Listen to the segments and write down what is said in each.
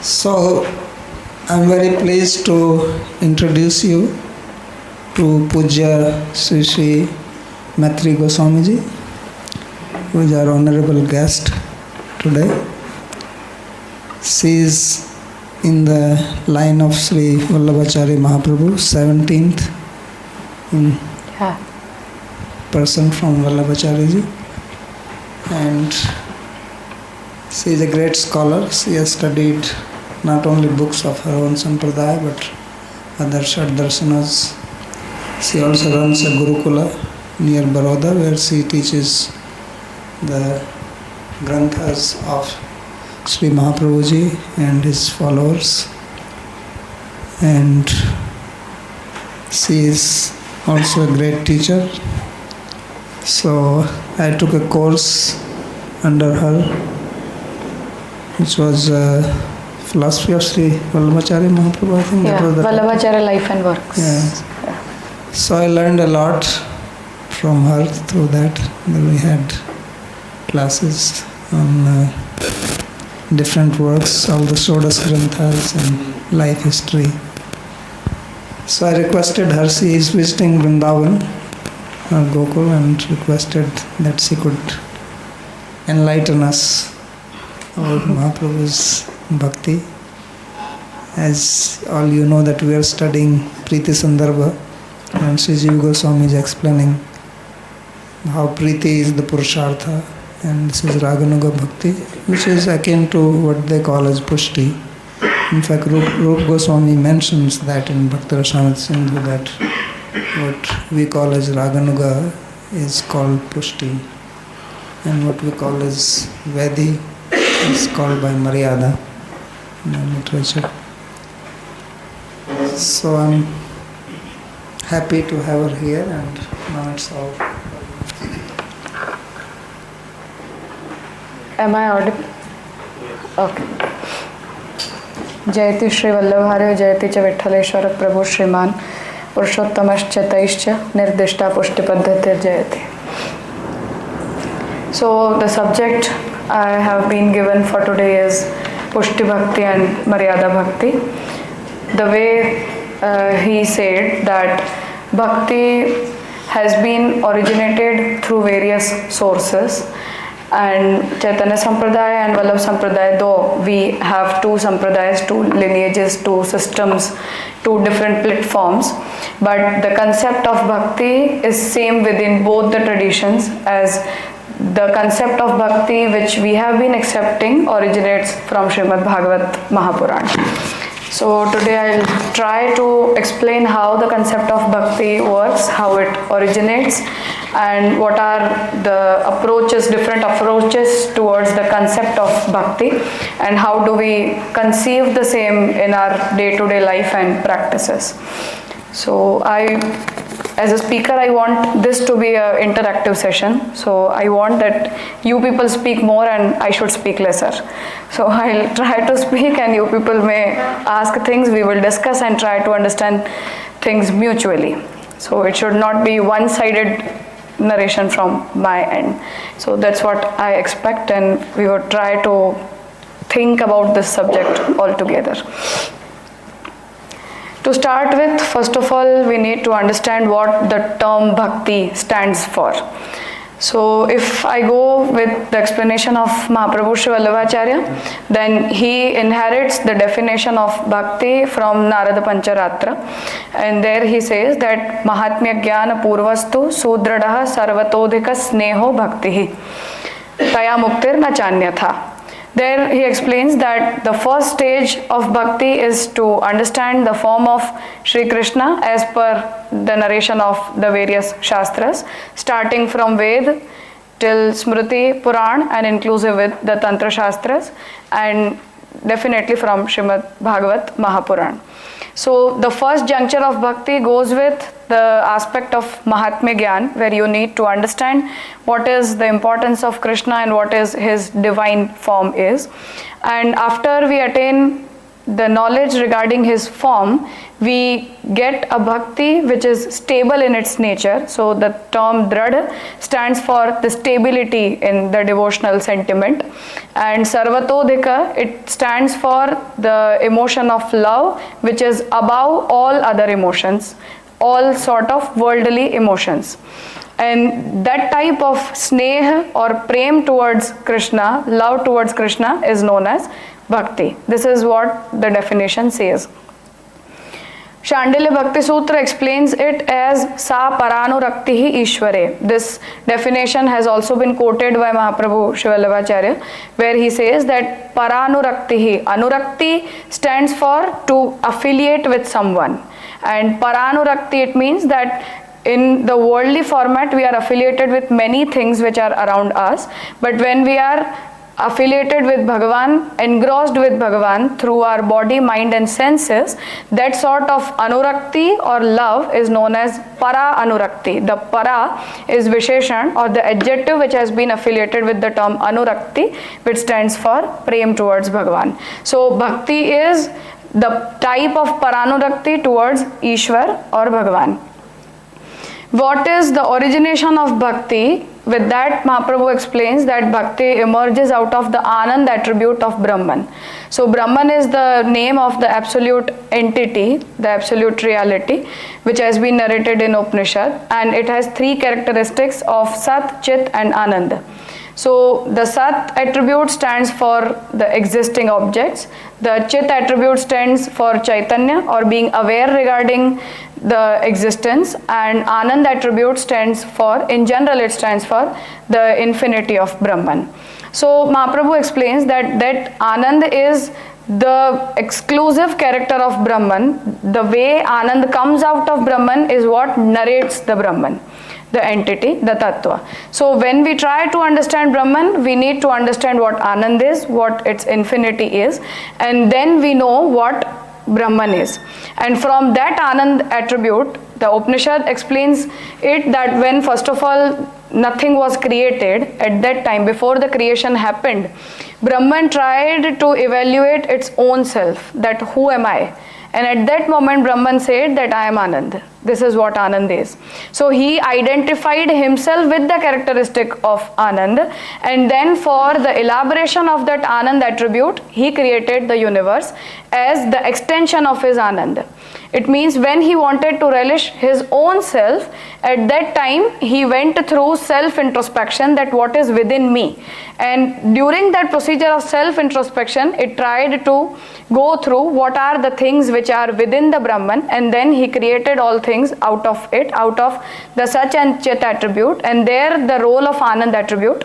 So, I'm very pleased to introduce you to Pujya Shri Maitri Gosvami ji, who is our honorable guest today. She is in the line of Śrī Vallabhācārya Mahāprabhu, 17th person from Vallabhācārya ji, and she is a great scholar. She has studied not only books of her own sampradāya but other Shad-darshanas. She also runs a Gurukula near Marada, where she teaches the granthas of Sri Mahaprabhu ji and his followers. And she is also a great teacher. So I took a course under her, which was philosophy of Sri Vallabhācārya Mahāprabhu, I think. That was the Vallabhācārya Life and Works. Yeah. So I learned a lot from her through that. Then we had classes on different works, all the Shodas Granthas and life history. So I requested her, she is visiting Vrindavan, Gokul, and requested that she could enlighten us about Mahaprabhu's bhakti. As all you know that we are studying Priti Sandarbha, and Sri Jiva Goswami is explaining how Priti is the Purushartha, and this is Raganuga Bhakti, which is akin to what they call as Pushti. In fact, Rupa Goswami mentions that in Bhakti Rasamrita Sindhu, that what we call as Raganuga is called Pushti, and what we call as Vedi is called by Maryāda in the literature. So I'm happy to have her here, and now it's all. Am I audible? Okay. Jayati Śrī Vallabhācārya Jayati cha Vitthaleśvara Prabhu Śrīman Puruṣottamascha Taischa Nirdishta puṣṭi-bhakta Jayati. So the subject I have been given for today is puṣṭi-bhakti and Maryādā-bhakti. The way he said that bhakti has been originated through various sources, and Chaitanya Sampradāya and Vallabh Sampradāya, though we have two sampradāyas, two lineages, two systems, two different platforms, but the concept of bhakti is same within both the traditions, as the concept of bhakti which we have been accepting originates from Srimad Bhagavat Mahapurana. So today I'll try to explain how the concept of bhakti works, how it originates, and what are the approaches, different approaches towards the concept of bhakti, and how do we conceive the same in our day-to-day life and practices. So as a speaker, I want this to be an interactive session. So I want that you people speak more and I should speak lesser. So I'll try to speak and you people may ask things, we will discuss and try to understand things mutually. So it should not be one-sided narration from my end. So that's what I expect, and we will try to think about this subject altogether. To start with, first of all, we need to understand what the term bhakti stands for. So if I go with the explanation of Mahaprabhu Śrī Vallabhācārya, then he inherits the definition of bhakti from Narada Pancharatra, and there he says that Mahatmya Jnana Purvastu Sudradaha Sarvatodhika Sneho Bhaktihi Taya Muktir Na Chanyatha. There he explains that the first stage of bhakti is to understand the form of Sri Krishna as per the narration of the various shastras, starting from Ved till Smriti, Puran, and inclusive with the Tantra Shastras, and definitely from Srimad Bhagavat Mahapuran. So the first juncture of bhakti goes with the aspect of Mahatmya Gyan, where you need to understand what is the importance of Krishna and what is his divine form is. And after we attain the knowledge regarding his form, we get a bhakti which is stable in its nature. So the term dradha stands for the stability in the devotional sentiment, and sarvatodhika, it stands for the emotion of love which is above all other emotions, all sort of worldly emotions. And that type of sneha or prem towards Krishna, love towards Krishna, is known as bhakti. This is what the definition says. Shandilya Bhakti Sutra explains it as sa paranuraktihi ishvare. This definition has also been quoted by Mahaprabhu Śrī Vallabhācārya, where he says that paranuraktihi, anurakti stands for to affiliate with someone, and paranurakti, it means that in the worldly format we are affiliated with many things which are around us, but when we are affiliated with Bhagavan, engrossed with Bhagavan through our body, mind and senses, that sort of anurakti or love is known as para anurakti. The para is Visheshan or the adjective which has been affiliated with the term anurakti, which stands for prem towards Bhagavan. So bhakti is the type of paranurakti towards Ishwar or Bhagavan. What is the origination of bhakti? With that, Mahaprabhu explains that bhakti emerges out of the Anand attribute of Brahman. So Brahman is the name of the absolute entity, the absolute reality, which has been narrated in Upanishad, and it has three characteristics of Sat, Chit and Anand. So the Sat attribute stands for the existing objects, the Chit attribute stands for Chaitanya or being aware regarding the existence, and Anand attribute stands for, in general it stands for the infinity of Brahman. So Mahaprabhu explains that Anand is the exclusive character of Brahman. The way Anand comes out of Brahman is what narrates the Brahman, the entity, the tattva. So when we try to understand Brahman, we need to understand what Anand is, what its infinity is, and then we know what Brahman is. And from that Anand attribute, the Upanishad explains it that when first of all nothing was created, at that time before the creation happened, Brahman tried to evaluate its own self, that who am I? And at that moment Brahman said that I am Anand. This is what Anand is. So he identified himself with the characteristic of Anand, and then for the elaboration of that Anand attribute, he created the universe as the extension of his Anand. It means when he wanted to relish his own self, at that time he went through self-introspection, that what is within me. And during that procedure of self-introspection, it tried to go through what are the things which are within the Brahman, and then he created all things out of it, out of the Sach and Chit attribute, and there the role of Anand attribute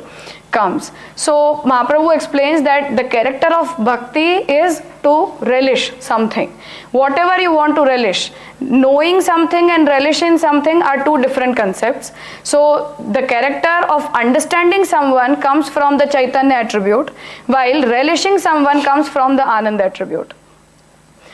comes. So Mahaprabhu explains that the character of bhakti is to relish something. Whatever you want to relish, knowing something and relishing something are two different concepts. So the character of understanding someone comes from the Chaitanya attribute, while relishing someone comes from the Anand attribute.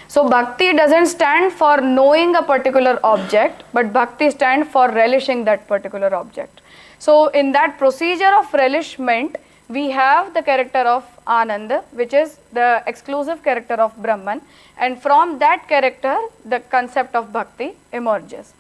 So bhakti doesn't stand for knowing a particular object, but bhakti stands for relishing that particular object. So in that procedure of relishment, we have the character of Ananda, which is the exclusive character of Brahman, and from that character the concept of bhakti emerges.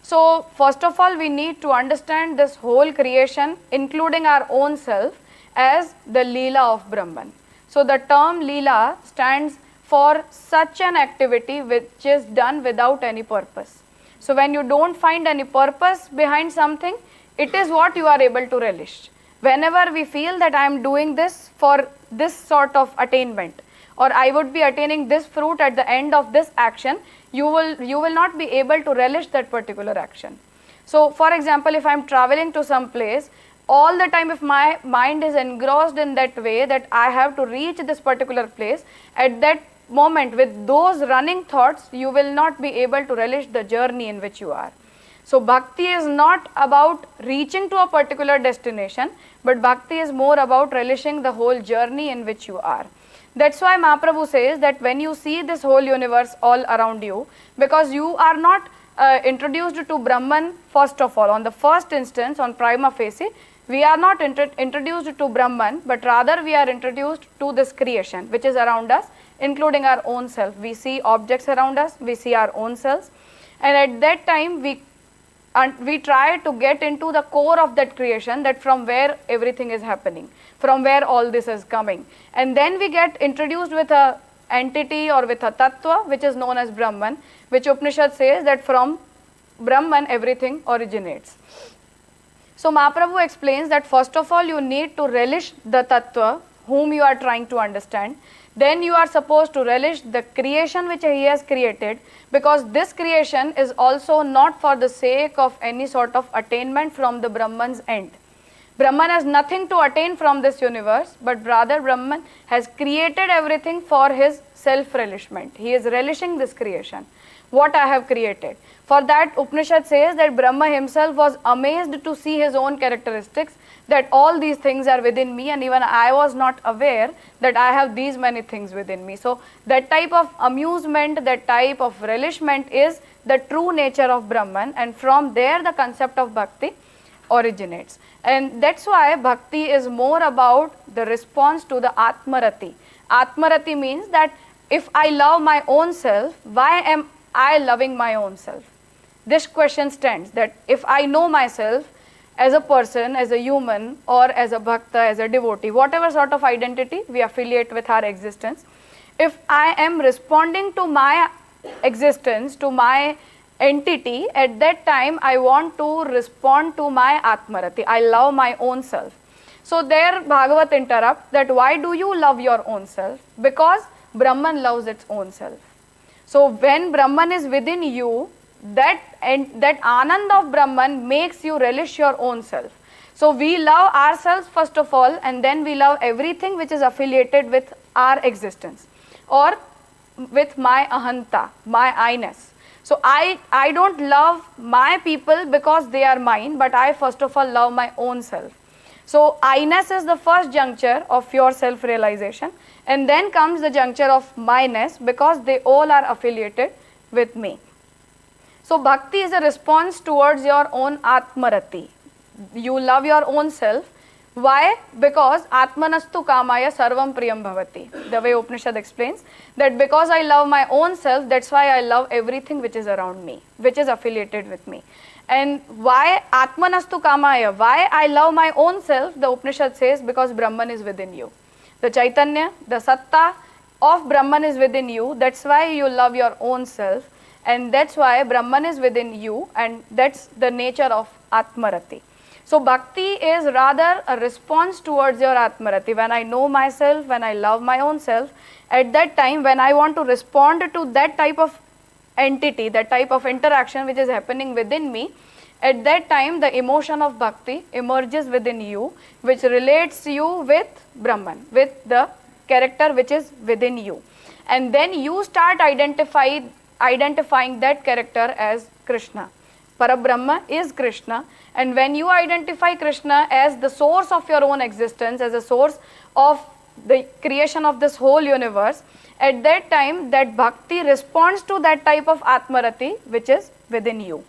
So first of all, we need to understand this whole creation, including our own self, as the Leela of Brahman. So the term Leela stands for such an activity which is done without any purpose. So when you don't find any purpose behind something, it is what you are able to relish. Whenever we feel that I am doing this for this sort of attainment, or I would be attaining this fruit at the end of this action, you will not be able to relish that particular action. So for example, if I am traveling to some place, all the time if my mind is engrossed in that way that I have to reach this particular place, at that moment with those running thoughts, you will not be able to relish the journey in which you are. So bhakti is not about reaching to a particular destination, but bhakti is more about relishing the whole journey in which you are. That's why Mahaprabhu says that when you see this whole universe all around you, because you are not introduced to Brahman first of all, on the first instance, on prima facie, we are not introduced to Brahman, but rather we are introduced to this creation which is around us, including our own self. We see objects around us, we see our own selves, and at that time we try to get into the core of that creation, that from where everything is happening, from where all this is coming. And then we get introduced with a entity or with a tattva which is known as Brahman, which Upanishad says that from Brahman everything originates. So Mahaprabhu explains that first of all you need to relish the tattva whom you are trying to understand. Then you are supposed to relish the creation which he has created, because this creation is also not for the sake of any sort of attainment from the Brahman's end. Brahman has nothing to attain from this universe, but rather Brahman has created everything for his self-relishment. He is relishing this creation, what I have created. For that, Upanishad says that Brahma himself was amazed to see his own characteristics, that all these things are within me, and even I was not aware that I have these many things within me. So that type of amusement, that type of relishment is the true nature of Brahman, and from there the concept of bhakti originates. And that's why bhakti is more about the response to the atmarati. Atmarati means that if I love my own self, why am I loving my own self? This question stands, that if I know myself as a person, as a human, or as a bhakta, as a devotee, whatever sort of identity we affiliate with our existence, if I am responding to my existence, to my entity, at that time I want to respond to my atmarati. I love my own self. So there Bhagavat interrupts that why do you love your own self? Because Brahman loves its own self. So when Brahman is within you, that anand of Brahman makes you relish your own self. So we love ourselves first of all, and then we love everything which is affiliated with our existence or with my ahanta, my I-ness. So I don't love my people because they are mine, but I first of all love my own self. So I-ness is the first juncture of your self-realization, and then comes the juncture of my-ness, because they all are affiliated with me. So bhakti is a response towards your own atmarati. You love your own self. Why? Because atmanastu kamaya sarvam priyam bhavati. The way Upanishad explains, that because I love my own self, that's why I love everything which is around me, which is affiliated with me. And why atmanastu kamaya? Why I love my own self? The Upanishad says because Brahman is within you. The Chaitanya, the Satta of Brahman is within you. That's why you love your own self. And that's why Brahman is within you, and that's the nature of Atmarati. So bhakti is rather a response towards your Atmarati. When I know myself, when I love my own self, at that time when I want to respond to that type of entity, that type of interaction which is happening within me, at that time the emotion of bhakti emerges within you, which relates you with Brahman, with the character which is within you. And then you start identifying that character as Krishna. Parabrahma is Krishna, and when you identify Krishna as the source of your own existence, as a source of the creation of this whole universe, at that time that bhakti responds to that type of atmarati which is within you.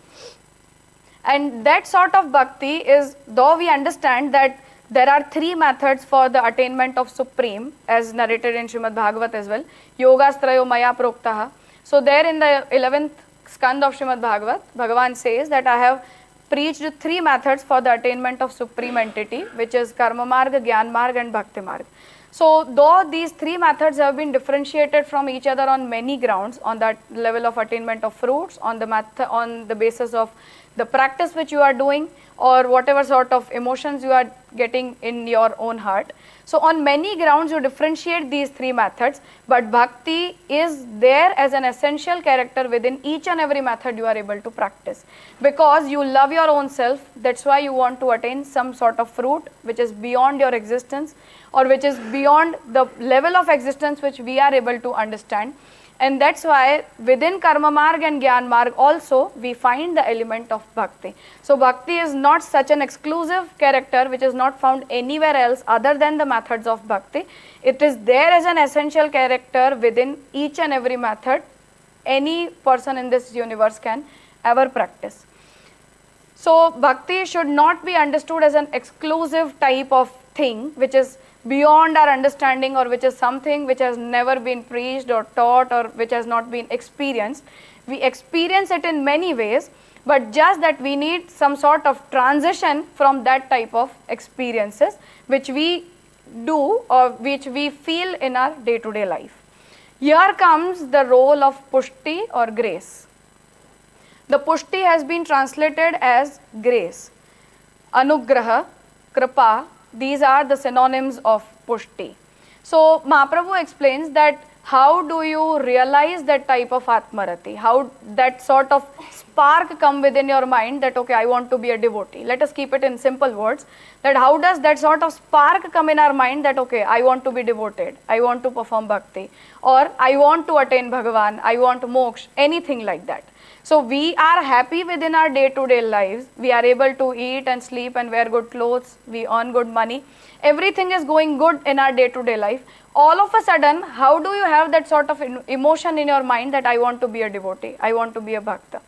And that sort of bhakti is, though we understand that there are three methods for the attainment of Supreme, as narrated in Srimad Bhagavat as well, yogastrayo maya proktaha. So there in the 11th skand of Srimad Bhagavat, Bhagavan says that I have preached three methods for the attainment of Supreme Entity, which is Karma Marga, Gyan Marga and Bhakti Marga. So though these three methods have been differentiated from each other on many grounds, on that level of attainment of fruits, on the basis of the practice which you are doing, or whatever sort of emotions you are getting in your own heart. So on many grounds you differentiate these three methods, but bhakti is there as an essential character within each and every method you are able to practice. Because you love your own self, that's why you want to attain some sort of fruit which is beyond your existence, or which is beyond the level of existence which we are able to understand. And that's why within Karma Marg and Gyan Marg also we find the element of bhakti. So bhakti is not such an exclusive character which is not found anywhere else other than the methods of bhakti. It is there as an essential character within each and every method any person in this universe can ever practice. So bhakti should not be understood as an exclusive type of thing which is beyond our understanding, or which is something which has never been preached or taught, or which has not been experienced. We experience it in many ways, but just that we need some sort of transition from that type of experiences which we do or which we feel in our day-to-day life. Here comes the role of puṣṭi or grace. The puṣṭi has been translated as grace. Anugraha, kripa, these are the synonyms of puṣṭi. So Mahaprabhu explains that how do you realize that type of atmarati, how that sort of spark come within your mind that okay, I want to be a devotee. Let us keep it in simple words, that how does that sort of spark come in our mind that okay, I want to be devoted, I want to perform bhakti, or I want to attain Bhagavan, I want moksha, anything like that. So we are happy within our day-to-day lives, we are able to eat and sleep and wear good clothes, we earn good money, everything is going good in our day-to-day life. All of a sudden, how do you have that sort of emotion in your mind that I want to be a devotee, I want to be a bhakta?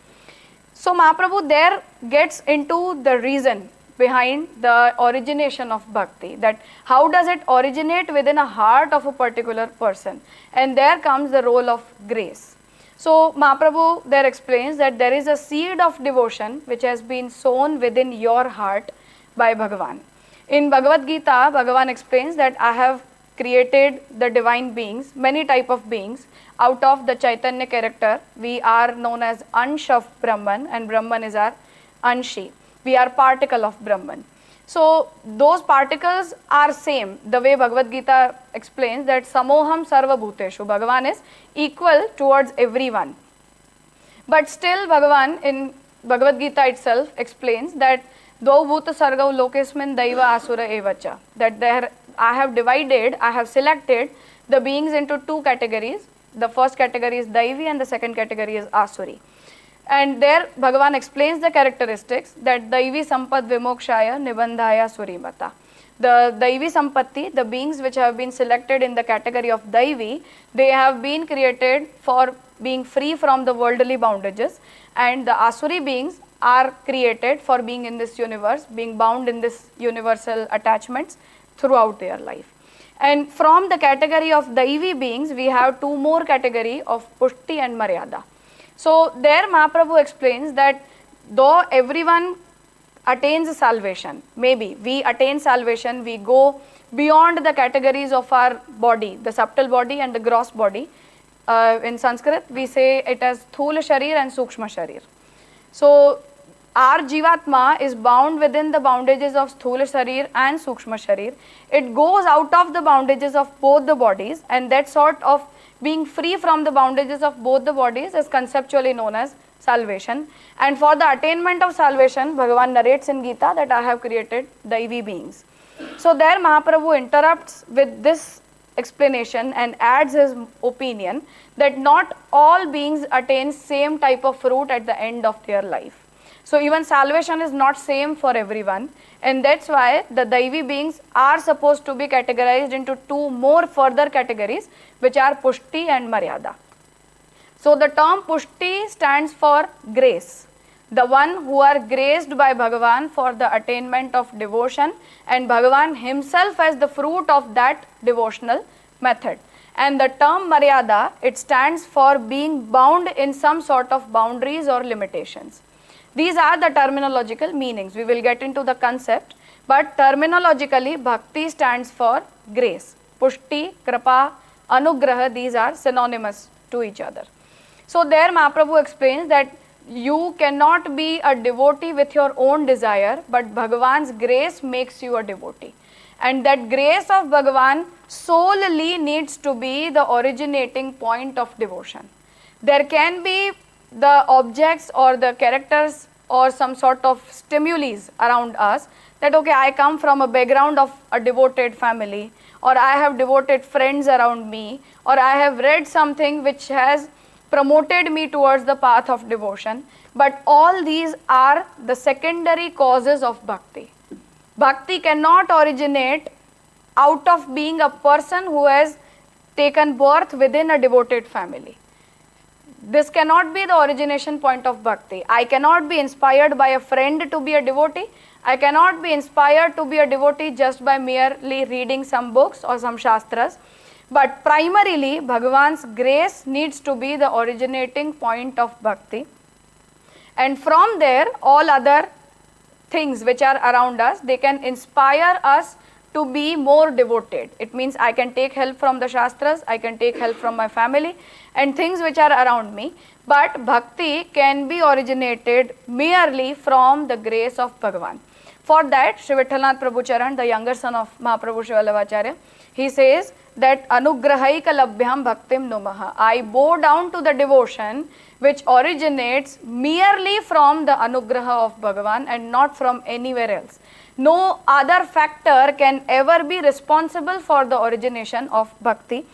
So Mahaprabhu there gets into the reason behind the origination of bhakti, that how does it originate within a heart of a particular person, and there comes the role of grace. So Mahaprabhu there explains that there is a seed of devotion which has been sown within your heart by Bhagavan. In Bhagavad Gita, Bhagavan explains that I have created the divine beings, many type of beings. Out of the Chaitanya character, we are known as Ansh of Brahman, and Brahman is our Anshi. We are particle of Brahman. So those particles are same. The way Bhagavad Gita explains that Samoham Sarva Bhuteshu, Bhagavan is equal towards everyone. But still Bhagavan in Bhagavad Gita itself explains that Dvau Bhuta Sargau Lokesmin Daiva Asura Evacha, that there I have divided, I have selected the beings into two categories. The first category is daivī and the second category is āsurikī. And there Bhagavan explains the characteristics that daivī sampad vimokshaya nibandhaya surimata. The daivī sampatti, the beings which have been selected in the category of daivī, they have been created for being free from the worldly bondages, and the āsuri beings are created for being in this universe, being bound in this universal attachments throughout their life. And from the category of daivī beings, we have two more category of puṣṭi and maryāda. So there Mahaprabhu explains that though everyone attains salvation, maybe we attain salvation, we go beyond the categories of our body, the subtle body and the gross body. In Sanskrit we say it as sthula sharir and sukshma sharir. So our Jivatma is bound within the bondages of Sthula Sharir and Sukshma Sharir. It goes out of the bondages of both the bodies, and that sort of being free from the bondages of both the bodies is conceptually known as salvation. And for the attainment of salvation, Bhagavan narrates in Gita that I have created daivī beings. So there Mahaprabhu interrupts with this explanation and adds his opinion that not all beings attain same type of fruit at the end of their life. So even salvation is not same for everyone, and that's why the daivī beings are supposed to be categorized into two more further categories, which are puṣṭi and maryāda. So the term puṣṭi stands for grace, the one who are graced by Bhagavan for the attainment of devotion, and Bhagavan himself as the fruit of that devotional method. And the term maryāda, it stands for being bound in some sort of boundaries or limitations. These are the terminological meanings. We will get into the concept, but terminologically bhakti stands for grace. Puṣṭi, kripa, anugraha, these are synonymous to each other. So there Mahaprabhu explains that you cannot be a devotee with your own desire, but Bhagavan's grace makes you a devotee. And that grace of Bhagavan solely needs to be the originating point of devotion. There can be the objects or the characters or some sort of stimuli around us, that okay, I come from a background of a devoted family, or I have devoted friends around me, or I have read something which has promoted me towards the path of devotion. But all these are the secondary causes of bhakti. Bhakti cannot originate out of being a person who has taken birth within a devoted family. This cannot be the origination point of bhakti. I cannot be inspired by a friend to be a devotee. I cannot be inspired to be a devotee just by merely reading some books or some shastras. But primarily, Bhagavan's grace needs to be the originating point of bhakti. And from there, all other things which are around us, they can inspire us to be more devoted. It means I can take help from the shastras, I can take help from my family and things which are around me. But bhakti can be originated merely from the grace of Bhagavan. For that, Sri Vithalnath Prabhu Charan, the younger son of Mahaprabhu Śrī Vallabhācārya, he says that anugrahaika labhyam bhaktim numaha. I bow down to the devotion which originates merely from the anugraha of Bhagavan and not from anywhere else. No other factor can ever be responsible for the origination of bhakti.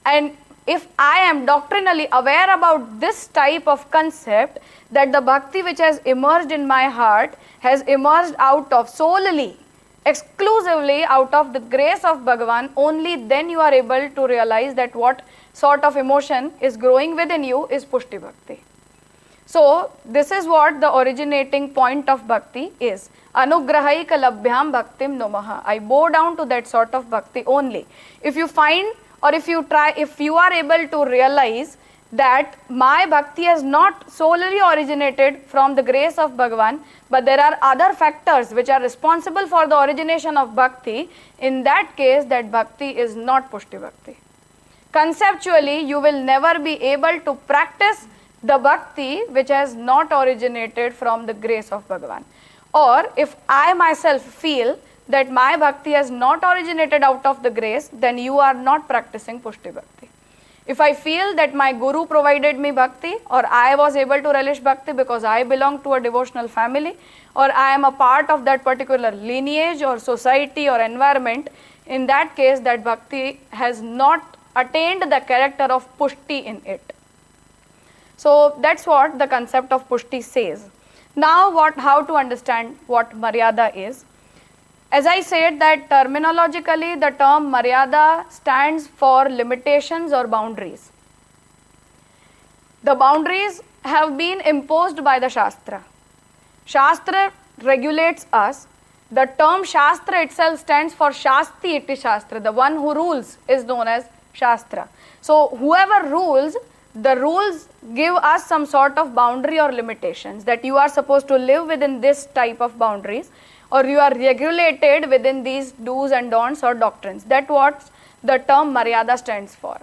And if I am doctrinally aware about this type of concept, that the bhakti which has emerged in my heart has emerged out of solely, exclusively out of the grace of Bhagavan, only then you are able to realize that what sort of emotion is growing within you is puṣṭi-bhakti. So, this is what the originating point of bhakti is. Anugrahaika labhyam bhaktim numaha. I bow down to that sort of bhakti only. If you find or if you are able to realize that my bhakti has not solely originated from the grace of Bhagavan, but there are other factors which are responsible for the origination of bhakti, in that case that bhakti is not puṣṭi-bhakti. Conceptually, you will never be able to practice the bhakti which has not originated from the grace of Bhagavan. Or if I myself feel that my bhakti has not originated out of the grace, then you are not practicing puṣṭi-bhakti. If I feel that my guru provided me bhakti, or I was able to relish bhakti because I belong to a devotional family, or I am a part of that particular lineage or society or environment, in that case that bhakti has not attained the character of puṣṭi in it. So that's what the concept of puṣṭi says. Now how to understand what maryāda is. As I said that terminologically the term maryāda stands for limitations or boundaries. The boundaries have been imposed by the Shastra. Shastra regulates us. The term Shastra itself stands for Shasti iti Shastra. The one who rules is known as Shastra. So whoever rules, the rules give us some sort of boundary or limitations that you are supposed to live within this type of boundaries, or you are regulated within these do's and don'ts or doctrines. That's what the term maryāda stands for.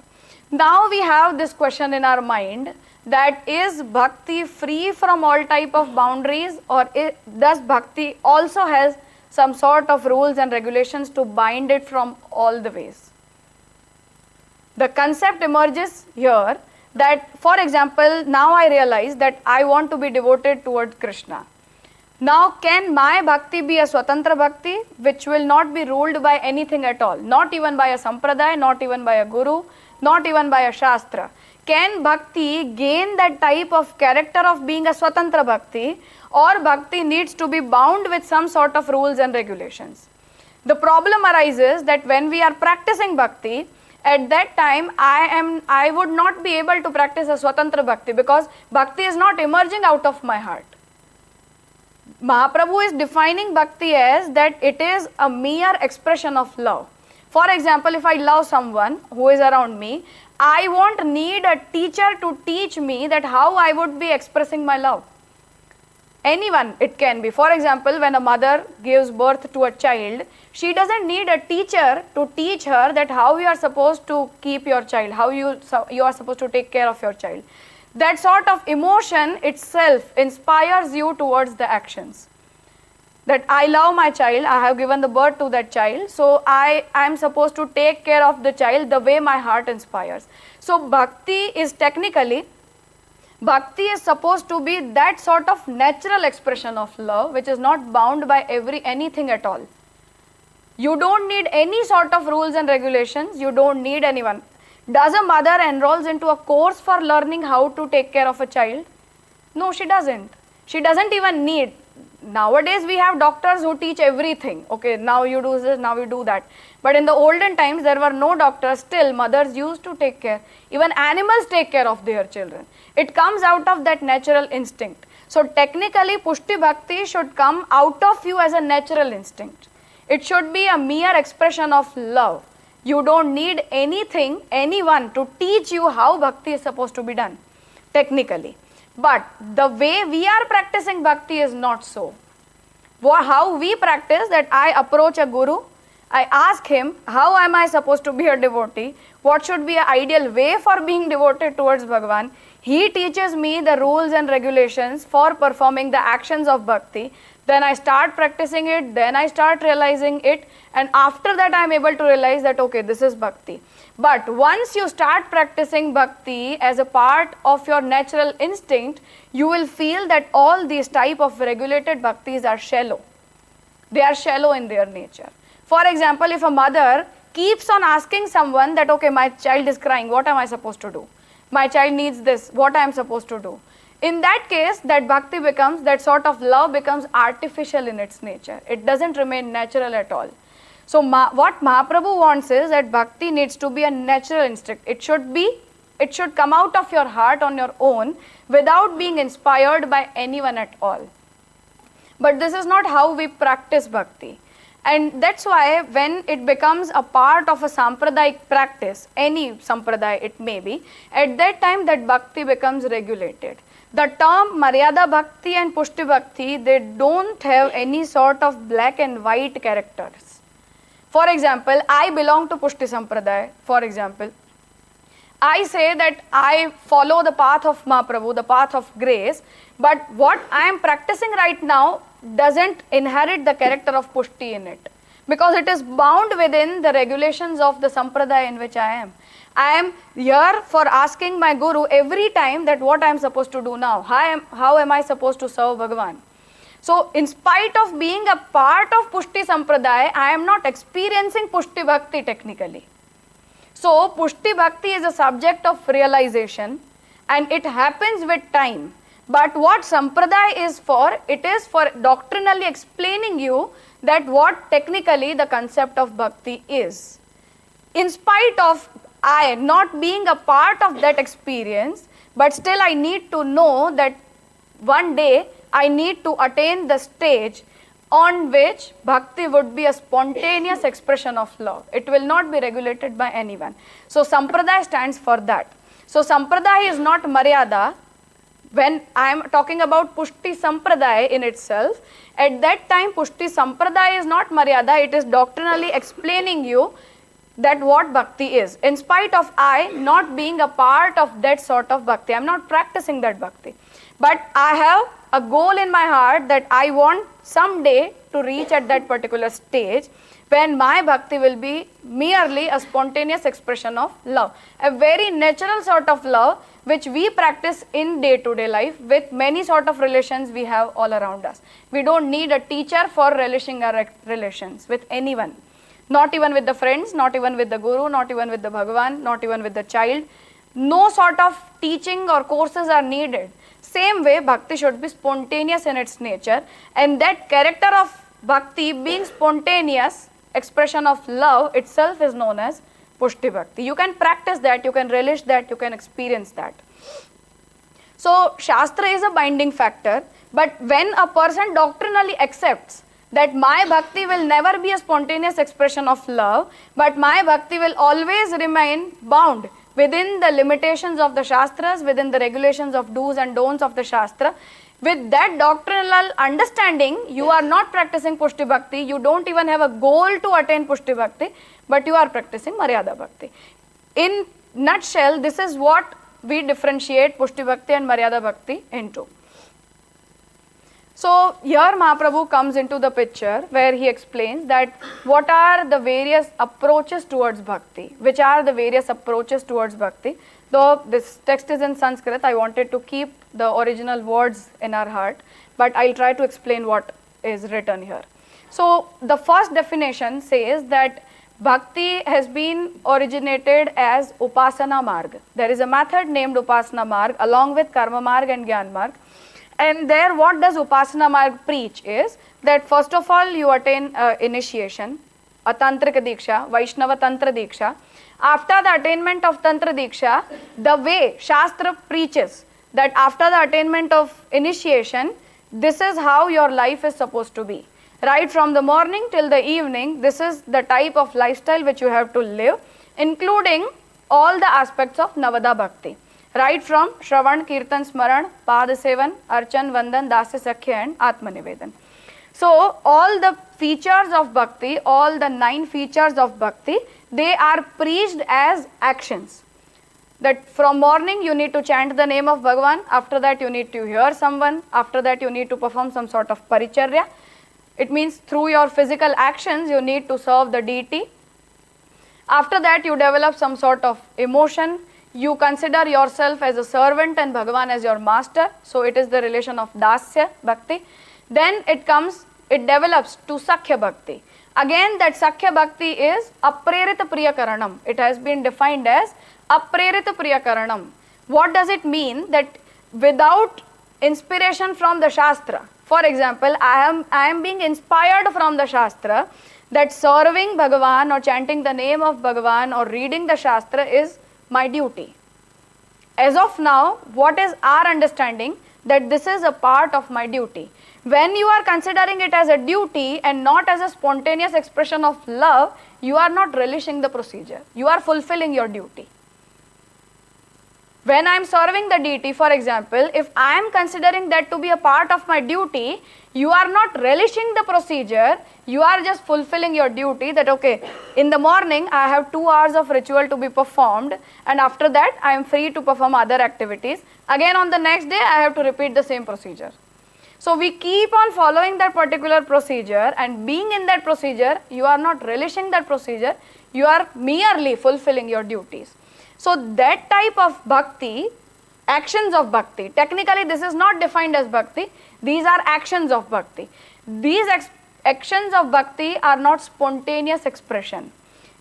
Now we have this question in our mind, that is bhakti free from all type of boundaries, or does bhakti also has some sort of rules and regulations to bind it from all the ways? The concept emerges here that, for example, now I realize that I want to be devoted towards Krishna. Now, can my bhakti be a Swatantra Bhakti which will not be ruled by anything at all? Not even by a sampradāya, not even by a guru, not even by a shastra. Can bhakti gain that type of character of being a Swatantra Bhakti, or bhakti needs to be bound with some sort of rules and regulations? The problem arises that when we are practicing bhakti, at that time I would not be able to practice a Swatantra Bhakti because bhakti is not emerging out of my heart. Mahaprabhu is defining bhakti as that it is a mere expression of love. For example, if I love someone who is around me, I won't need a teacher to teach me that how I would be expressing my love. Anyone it can be. For example, when a mother gives birth to a child, she doesn't need a teacher to teach her that how you are supposed to keep your child, how you are supposed to take care of your child. That sort of emotion itself inspires you towards the actions. That I love my child, I have given the birth to that child, so I am supposed to take care of the child the way my heart inspires. So bhakti is technically, bhakti is supposed to be that sort of natural expression of love which is not bound by anything at all. You don't need any sort of rules and regulations, you don't need anyone. Does a mother enrolls into a course for learning how to take care of a child? No, she doesn't. She doesn't even need. nowadays we have doctors who teach everything. Okay, now you do this, now you do that. But in the olden times there were no doctors, still mothers used to take care. Even animals take care of their children. It comes out of that natural instinct. So technically puṣṭi-bhakti should come out of you as a natural instinct. It should be a mere expression of love. You don't need anything, anyone to teach you how bhakti is supposed to be done, technically. But the way we are practicing bhakti is not so. How we practice, that I approach a guru, I ask him, how am I supposed to be a devotee? What should be an ideal way for being devoted towards Bhagavan? He teaches me the rules and regulations for performing the actions of bhakti. Then I start practicing it, then I start realizing it, and after that I am able to realize that okay, this is bhakti. But once you start practicing bhakti as a part of your natural instinct, you will feel that all these type of regulated bhaktis are shallow. They are shallow in their nature. For example, if a mother keeps on asking someone that okay, my child is crying, what am I supposed to do? My child needs this, what I am supposed to do? In that case, that bhakti becomes, that sort of love becomes artificial in its nature. It doesn't remain natural at all. So what Mahaprabhu wants is that bhakti needs to be a natural instinct. It should come out of your heart on your own without being inspired by anyone at all. But this is not how we practice bhakti. And that's why when it becomes a part of a sampradāyic practice, any sampradāya it may be, at that time that bhakti becomes regulated. The term Maryādā-bhakti and puṣṭi-bhakti, they don't have any sort of black and white characters. For example, I belong to Pushti sampradāya, for example. I say that I follow the path of Mahaprabhu, the path of grace, but what I am practicing right now doesn't inherit the character of Pushti in it, because it is bound within the regulations of the sampradāya in which I am. I am here for asking my guru every time that what I am supposed to do now, how am I supposed to serve Bhagavan. So in spite of being a part of Pushti sampradāya, I am not experiencing puṣṭi-bhakti technically. So puṣṭi-bhakti is a subject of realization and it happens with time. But what sampradāya is for, it is for doctrinally explaining you that what technically the concept of bhakti is. In spite of I not being a part of that experience, but still I need to know that one day I need to attain the stage on which bhakti would be a spontaneous expression of love. It will not be regulated by anyone. So sampradāya stands for that. So sampradāya is not maryāda. When I am talking about puṣṭi sampradāya in itself, at that time puṣṭi sampradāya is not maryāda, it is doctrinally explaining you that what bhakti is. In spite of I not being a part of that sort of bhakti, I am not practicing that bhakti. But I have a goal in my heart that I want someday to reach at that particular stage when my bhakti will be merely a spontaneous expression of love. A very natural sort of love which we practice in day-to-day life with many sort of relations we have all around us. We don't need a teacher for relishing our relations with anyone. Not even with the friends, not even with the guru, not even with the Bhagavan, not even with the child. No sort of teaching or courses are needed. Same way, bhakti should be spontaneous in its nature, and that character of bhakti being spontaneous expression of love itself is known as puṣṭi-bhakti. You can practice that, you can relish that, you can experience that. So Shastra is a binding factor, but when a person doctrinally accepts that my bhakti will never be a spontaneous expression of love, but my bhakti will always remain bound within the limitations of the Shastras, within the regulations of do's and don'ts of the Shastra. With that doctrinal understanding, you are not practicing puṣṭi-bhakti, you don't even have a goal to attain puṣṭi-bhakti, but you are practicing Maryādā-bhakti. In nutshell, this is what we differentiate puṣṭi-bhakti and Maryādā-bhakti into. So here Mahaprabhu comes into the picture where he explains that what are the various approaches towards bhakti, which are the various approaches towards bhakti. Though this text is in Sanskrit, I wanted to keep the original words in our heart, but I'll try to explain what is written here. So the first definition says that bhakti has been originated as upasana marg. There is a method named upasana marg along with karma marg and gyan marg. And there what does Upasana Marg preach is that first of all you attain initiation, a Tantrika Diksha, Vaishnava Tantra Diksha. After the attainment of Tantra Diksha, the way Shastra preaches that after the attainment of initiation, this is how your life is supposed to be. Right from the morning till the evening, this is the type of lifestyle which you have to live, including all the aspects of Maryādā-bhakti. Right from Shravan, Kirtan, Smaran, Pada Sevan, Archan, Vandan, Dasya, Sakhya and Atma Nivedan. So all the features of bhakti, all the 9 features of bhakti, they are preached as actions. That from morning you need to chant the name of Bhagavan, after that you need to hear someone, after that you need to perform some sort of paricharya. It means through your physical actions you need to serve the deity. After that you develop some sort of emotion. You consider yourself as a servant and Bhagavan as your master. So it is the relation of dasya bhakti. Then it develops to sakhya bhakti. Again that sakhya bhakti is aprerita priyakaranam. It has been defined as aprerita priyakaranam. What does it mean? That without inspiration from the Shastra, for example, I am being inspired from the Shastra that serving Bhagavan or chanting the name of Bhagavan or reading the Shastra is my duty. As of now, what is our understanding? That this is a part of my duty. When you are considering it as a duty and not as a spontaneous expression of love, you are not relishing the procedure. You are fulfilling your duty. When I am serving the deity, for example, if I am considering that to be a part of my duty, you are not relishing the procedure, you are just fulfilling your duty that okay, in the morning I have 2 hours of ritual to be performed and after that I am free to perform other activities. Again on the next day I have to repeat the same procedure. So we keep on following that particular procedure and being in that procedure, you are not relishing that procedure, you are merely fulfilling your duties. So that type of bhakti, actions of bhakti, technically this is not defined as bhakti, these are actions of bhakti. These actions of bhakti are not spontaneous expression.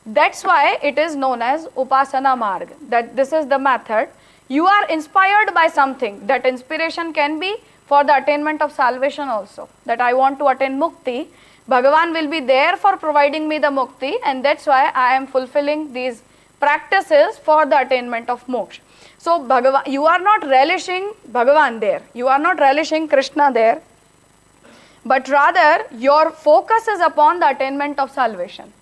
That's why it is known as Upasana Marg, that this is the method. You are inspired by something, that inspiration can be for the attainment of salvation also, that I want to attain mukti, Bhagavan will be there for providing me the mukti and that's why I am fulfilling these practices for the attainment of moksha. So Bhagavan, you are not relishing Bhagavan there, you are not relishing Krishna there, but rather your focus is upon the attainment of salvation.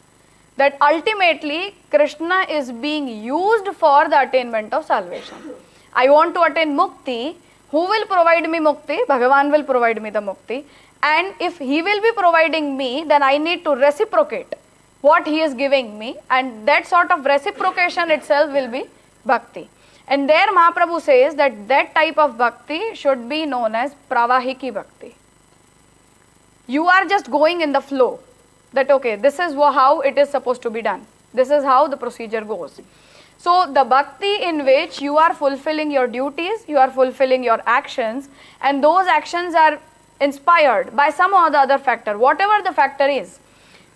That ultimately Krishna is being used for the attainment of salvation. I want to attain mukti, who will provide me mukti? Bhagavan will provide me the mukti. And if he will be providing me, then I need to reciprocate what he is giving me, and that sort of reciprocation itself will be bhakti. And there Mahaprabhu says that that type of bhakti should be known as pravahiki bhakti. You are just going in the flow, that okay, this is how it is supposed to be done. This is how the procedure goes. So the bhakti in which you are fulfilling your duties, you are fulfilling your actions, and those actions are inspired by some or the other factor, whatever the factor is.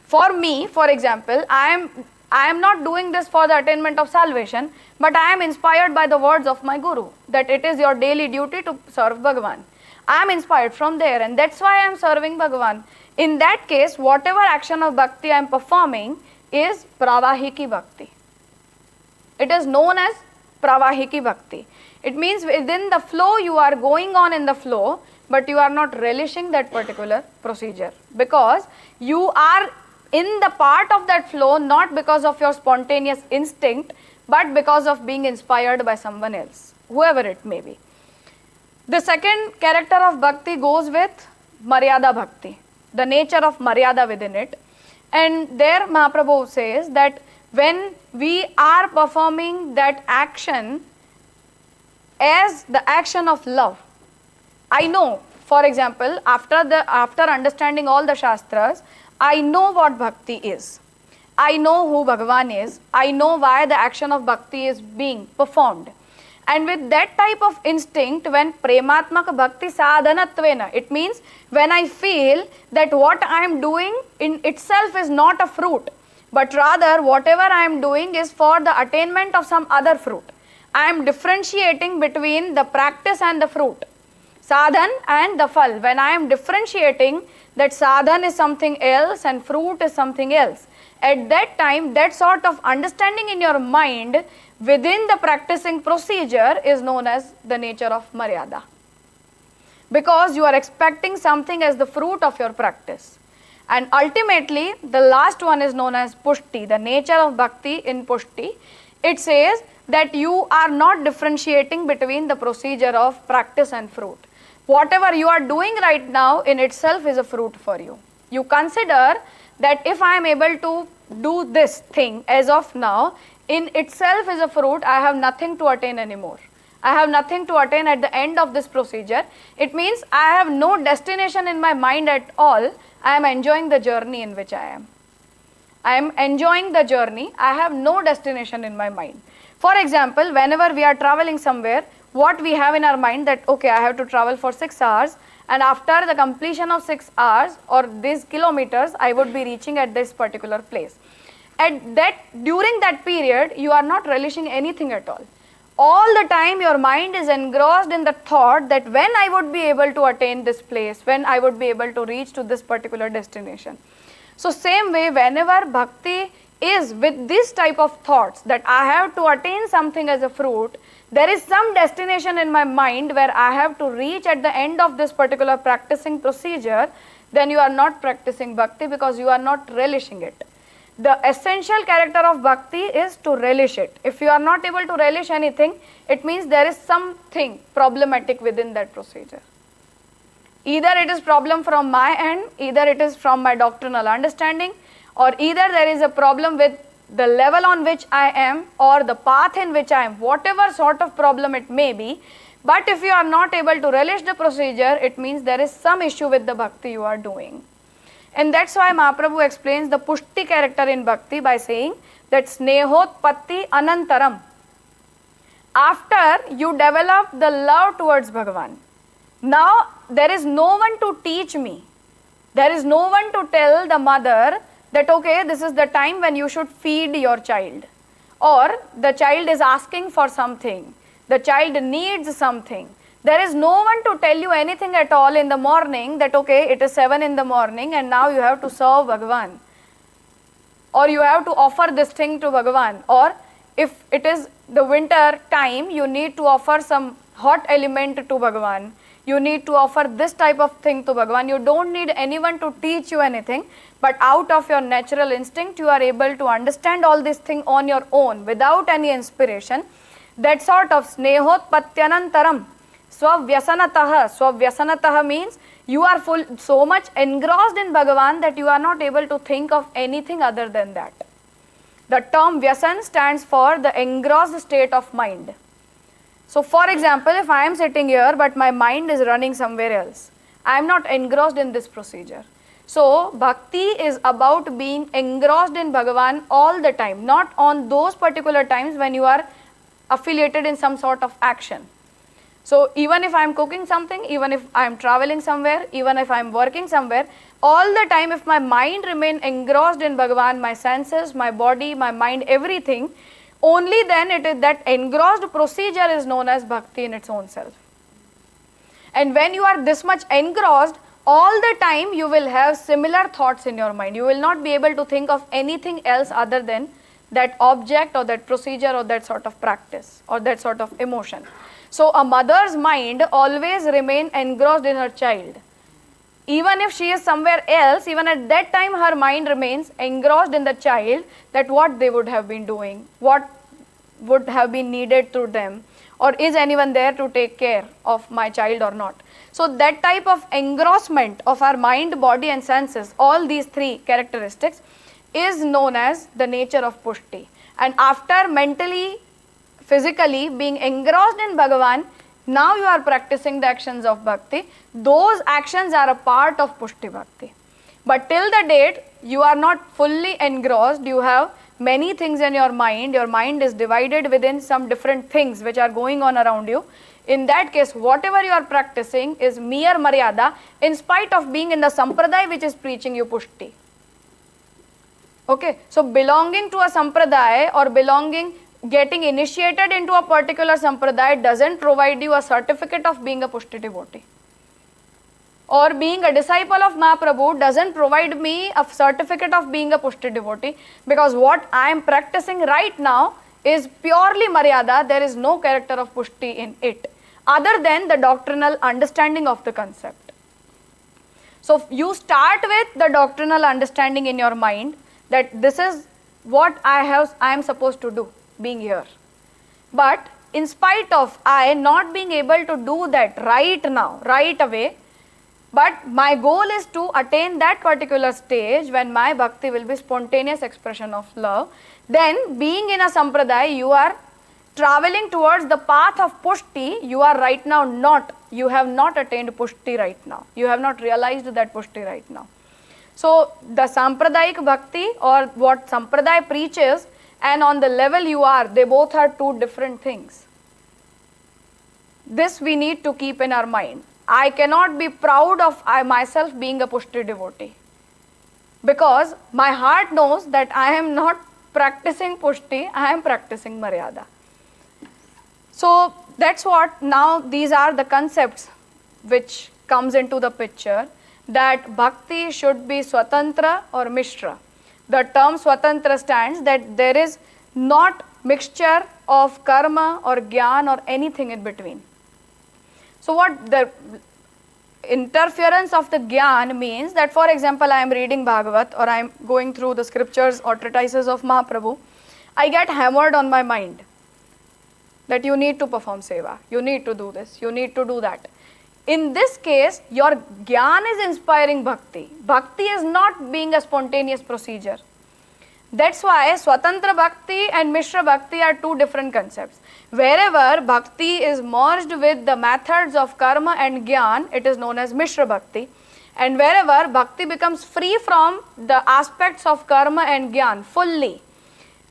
For me, for example, I am not doing this for the attainment of salvation, but I am inspired by the words of my Guru, that it is your daily duty to serve Bhagavan. I am inspired from there and that's why I am serving Bhagavan. In that case, whatever action of bhakti I am performing is pravahiki bhakti. It is known as pravahiki bhakti. It means within the flow you are going on in the flow, but you are not relishing that particular procedure because you are in the part of that flow not because of your spontaneous instinct, but because of being inspired by someone else, whoever it may be. The second character of bhakti goes with Maryādā-bhakti, the nature of Maryāda within it. And there Mahaprabhu says that when we are performing that action as the action of love, I know, for example, after understanding all the Shastras, I know what bhakti is. I know who Bhagavan is. I know why the action of bhakti is being performed. And with that type of instinct, when prematmaka bhakti sadhanatvena, it means when I feel that what I am doing in itself is not a fruit, but rather whatever I am doing is for the attainment of some other fruit. I am differentiating between the practice and the fruit. Sadhan and the Phal. When I am differentiating that sadhan is something else and fruit is something else, at that time, that sort of understanding in your mind within the practicing procedure is known as the nature of Maryāda. Because you are expecting something as the fruit of your practice. And ultimately, the last one is known as Pushti, the nature of bhakti in Pushti. It says that you are not differentiating between the procedure of practice and fruit. Whatever you are doing right now in itself is a fruit for you. You consider that if I am able to do this thing as of now, in itself is a fruit, I have nothing to attain anymore. I have nothing to attain at the end of this procedure. It means I have no destination in my mind at all. I am enjoying the journey in which I am. I am enjoying the journey. I have no destination in my mind. For example, whenever we are traveling somewhere, what we have in our mind that, okay, I have to travel for 6 hours, and after the completion of 6 hours or these kilometers, I would be reaching at this particular place. During that period, you are not relishing anything at all. All the time your mind is engrossed in the thought that when I would be able to attain this place, when I would be able to reach to this particular destination. So same way, whenever bhakti is with this type of thoughts that I have to attain something as a fruit, there is some destination in my mind where I have to reach at the end of this particular practicing procedure, then you are not practicing bhakti because you are not relishing it. The essential character of bhakti is to relish it. If you are not able to relish anything, it means there is something problematic within that procedure. Either it is problem from my end, either it is from my doctrinal understanding, or either there is a problem with the level on which I am or the path in which I am, whatever sort of problem it may be. But if you are not able to relish the procedure, it means there is some issue with the bhakti you are doing. And that's why Mahaprabhu explains the Pushti character in bhakti by saying that snehotpatti anantaram. After you develop the love towards Bhagavan, now there is no one to teach me. There is no one to tell the mother that, okay, this is the time when you should feed your child. Or the child is asking for something. The child needs something. There is no one to tell you anything at all in the morning that, okay, it is 7 in the morning and now you have to serve Bhagavan. Or you have to offer this thing to Bhagavan. Or if it is the winter time, you need to offer some hot element to Bhagavan. You need to offer this type of thing to Bhagavan. You don't need anyone to teach you anything, but out of your natural instinct, you are able to understand all this thing on your own without any inspiration. That sort of snehotpatyanantaram, swavyasanataha. Swavyasanataha means you are so much engrossed in Bhagavan that you are not able to think of anything other than that. The term vyasan stands for the engrossed state of mind. So for example, if I am sitting here but my mind is running somewhere else, I am not engrossed in this procedure. So bhakti is about being engrossed in Bhagavan all the time, not on those particular times when you are affiliated in some sort of action. So even if I am cooking something, even if I am traveling somewhere, even if I am working somewhere, all the time if my mind remains engrossed in Bhagavan, my senses, my body, my mind, everything, only then it is that engrossed procedure is known as bhakti in its own self. And when you are this much engrossed, all the time you will have similar thoughts in your mind. You will not be able to think of anything else other than that object or that procedure or that sort of practice or that sort of emotion. So a mother's mind always remains engrossed in her child. Even if she is somewhere else, even at that time her mind remains engrossed in the child, that what they would have been doing, what would have been needed to them, or is anyone there to take care of my child or not. So that type of engrossment of our mind, body and senses, all these three characteristics is known as the nature of Pushti. And after mentally, physically being engrossed in Bhagavan, now you are practicing the actions of bhakti. Those actions are a part of puṣṭi-bhakti. But till the date, you are not fully engrossed. You have many things in your mind. Your mind is divided within some different things which are going on around you. In that case, whatever you are practicing is mere maryāda, in spite of being in the sampradāya which is preaching you pushti. Okay, so belonging to a sampradāya or getting initiated into a particular sampradāya doesn't provide you a certificate of being a pushti devotee. or being a disciple of Mahaprabhu doesn't provide me a certificate of being a Pushti devotee, because what I am practicing right now is purely Maryāda. There is no character of Pushti in it, other than the doctrinal understanding of the concept. So you start with the doctrinal understanding in your mind that this is what I am supposed to do being here. But in spite of I not being able to do that right now, right away, but my goal is to attain that particular stage when my bhakti will be spontaneous expression of love, then being in a sampradāya, you are traveling towards the path of Pushti. You are right now not, you have not attained Pushti right now. You have not realized that Pushti right now. So the sampradāyic bhakti, or what sampradāya preaches, and on the level you are, they both are two different things. This we need to keep in our mind. I cannot be proud of myself being a Pushti devotee, because my heart knows that I am not practicing Pushti, I am practicing Maryāda. So that's what now these are the concepts which comes into the picture, that bhakti should be swatantra or mishra. The term swatantra stands that there is not mixture of karma or jnana or anything in between. So what the interference of the jnana means, that for example I am reading Bhagavat or I am going through the scriptures or treatises of Mahaprabhu, I get hammered on my mind that you need to perform seva, you need to do this, you need to do that. In this case, your jnana is inspiring bhakti. Bhakti is not being a spontaneous procedure. That's why Swatantra Bhakti and Mishra Bhakti are two different concepts. Wherever bhakti is merged with the methods of karma and jnana, it is known as Mishra Bhakti. And wherever bhakti becomes free from the aspects of karma and jnana fully,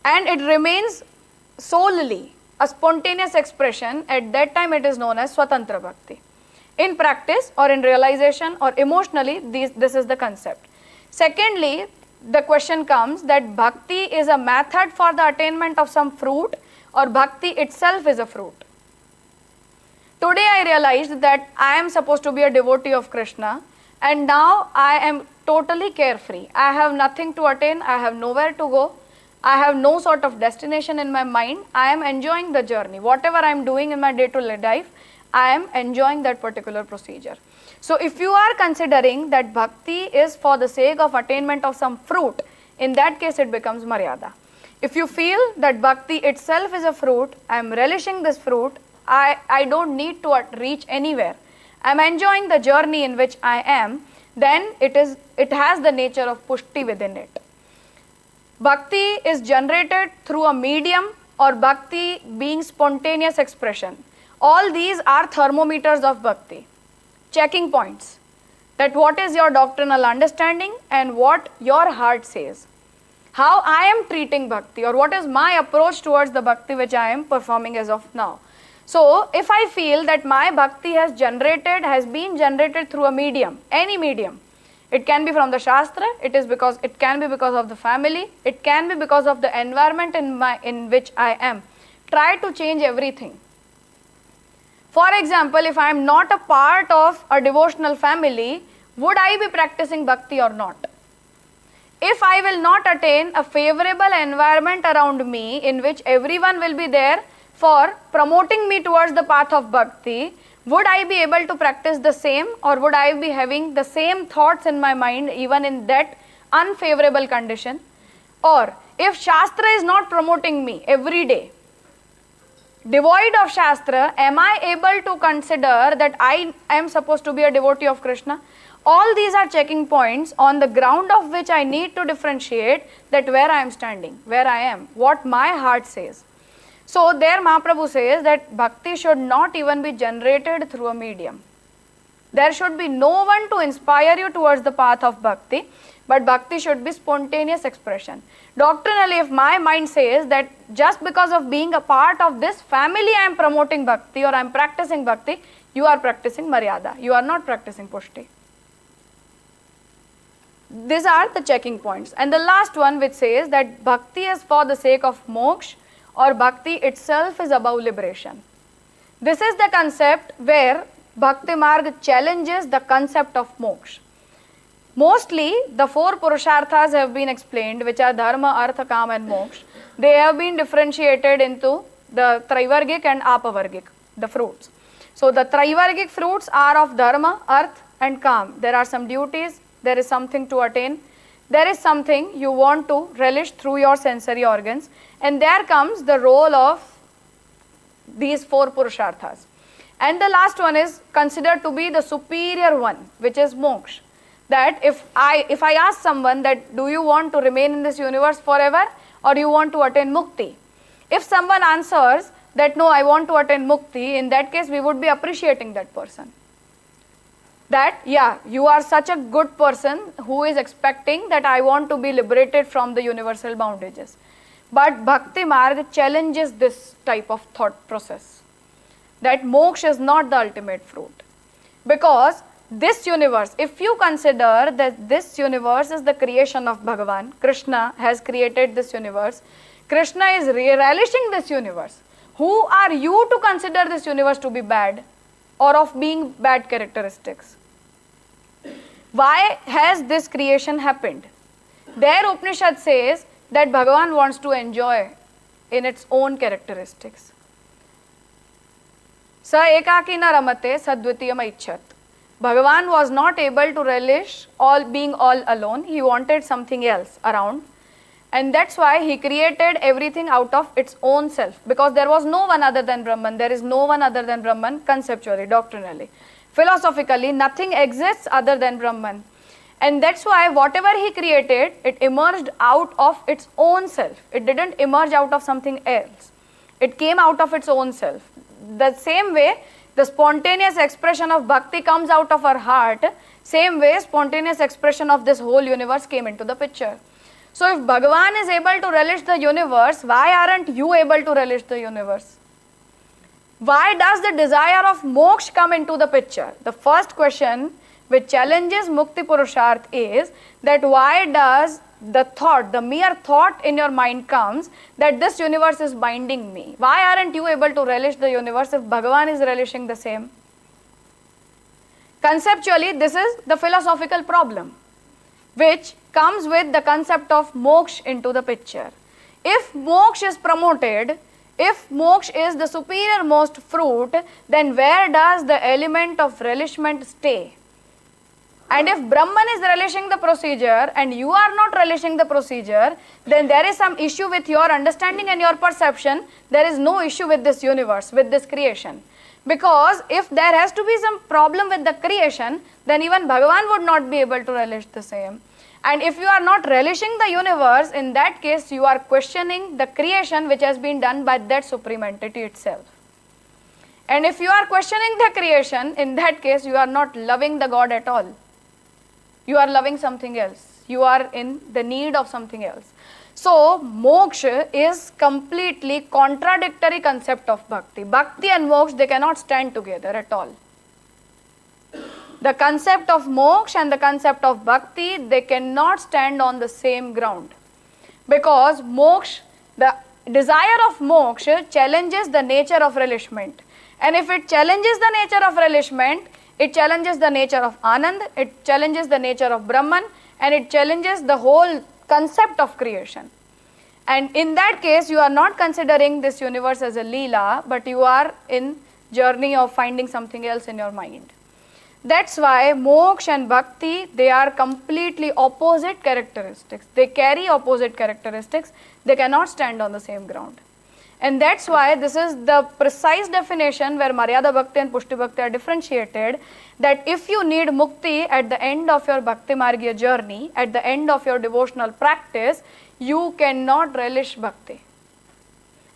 and it remains solely a spontaneous expression, at that time it is known as Swatantra Bhakti. In practice or in realization or emotionally, this is the concept. Secondly, the question comes that bhakti is a method for the attainment of some fruit, or bhakti itself is a fruit. Today I realized that I am supposed to be a devotee of Krishna, and now I am totally carefree. I have nothing to attain, I have nowhere to go, I have no sort of destination in my mind. I am enjoying the journey. Whatever I am doing in my day-to-day life, I am enjoying that particular procedure. So if you are considering that bhakti is for the sake of attainment of some fruit, in that case it becomes Maryāda. If you feel that bhakti itself is a fruit, I am relishing this fruit, I don't need to reach anywhere, I am enjoying the journey in which I am, then it has the nature of pushti within it. Bhakti is generated through a medium, or bhakti being spontaneous expression. All these are thermometers of bhakti, checking points, that what is your doctrinal understanding and what your heart says. How I am treating bhakti, or what is my approach towards the bhakti which I am performing as of now. So if I feel that my bhakti has been generated through a medium, any medium, it can be from the Shastra, it can be because of the family, it can be because of the environment in which I am. Try to change everything. For example, if I am not a part of a devotional family, would I be practicing bhakti or not? If I will not attain a favorable environment around me in which everyone will be there for promoting me towards the path of bhakti, would I be able to practice the same, or would I be having the same thoughts in my mind even in that unfavorable condition? Or if Shastra is not promoting me every day, devoid of Shastra, am I able to consider that I am supposed to be a devotee of Krishna? All these are checking points on the ground of which I need to differentiate that where I am standing, where I am, what my heart says. So there Mahaprabhu says that bhakti should not even be generated through a medium. There should be no one to inspire you towards the path of bhakti, but bhakti should be spontaneous expression. Doctrinally, if my mind says that just because of being a part of this family I am promoting bhakti or I am practicing bhakti, you are practicing Maryāda, you are not practicing Pushti. These are the checking points. And the last one which says that bhakti is for the sake of moksha, or bhakti itself is about liberation. This is the concept where Bhakti Marg challenges the concept of moksha. Mostly, the four purusharthas have been explained, which are dharma, artha, kama and moksha. They have been differentiated into the Traivargic and Apavargic, the fruits. So, the Traivargic fruits are of dharma, artha and kama. There are some duties, there is something to attain, there is something you want to relish through your sensory organs, and there comes the role of these four purusharthas. And the last one is considered to be the superior one, which is moksha. That if I ask someone that do you want to remain in this universe forever or you want to attain mukti? If someone answers that no, I want to attain mukti, in that case we would be appreciating that person. That yeah, you are such a good person who is expecting that I want to be liberated from the universal bondages. But Bhakti Marg challenges this type of thought process. That moksha is not the ultimate fruit. Because this universe, if you consider that this universe is the creation of Bhagavan, Krishna has created this universe, Krishna is relishing this universe. Who are you to consider this universe to be bad or of being bad characteristics? Why has this creation happened? Their Upanishad says that Bhagavan wants to enjoy in its own characteristics. Sa ekaki na ramate sadvitiyam icchat. Bhagavan was not able to relish being all alone. He wanted something else around. And that's why he created everything out of its own self. Because there was no one other than Brahman. There is no one other than Brahman conceptually, doctrinally. Philosophically, nothing exists other than Brahman. And that's why whatever he created, it emerged out of its own self. It didn't emerge out of something else. It came out of its own self. The same way, the spontaneous expression of bhakti comes out of our heart, same way spontaneous expression of this whole universe came into the picture. So if Bhagavan is able to relish the universe, why aren't you able to relish the universe? Why does the desire of moksha come into the picture? The first question which challenges Mukti Purusharth is that why does the thought, the mere thought in your mind comes that this universe is binding me? Why aren't you able to relish the universe if Bhagavan is relishing the same? Conceptually, this is the philosophical problem which comes with the concept of moksha into the picture. If moksha is promoted, if moksha is the superior most fruit, then where does the element of relishment stay? And if Brahman is relishing the procedure and you are not relishing the procedure, then there is some issue with your understanding and your perception. There is no issue with this universe, with this creation. Because if there has to be some problem with the creation, then even Bhagavan would not be able to relish the same. And if you are not relishing the universe, in that case you are questioning the creation which has been done by that supreme entity itself. And if you are questioning the creation, in that case you are not loving the God at all. You are loving something else. You are in the need of something else. So, moksha is completely contradictory concept of bhakti. Bhakti and moksha, they cannot stand together at all. The concept of moksha and the concept of bhakti, they cannot stand on the same ground. Because moksha, the desire of moksha challenges the nature of relishment. And if it challenges the nature of relishment, it challenges the nature of Anand, it challenges the nature of Brahman, and it challenges the whole concept of creation. And in that case, you are not considering this universe as a Leela, but you are in journey of finding something else in your mind. That's why moksha and bhakti, they are completely opposite characteristics. They carry opposite characteristics. They cannot stand on the same ground. And that's why this is the precise definition where Maryādā-bhakti and puṣṭi-bhakta are differentiated, that if you need mukti at the end of your bhakti margya journey, at the end of your devotional practice, you cannot relish bhakti.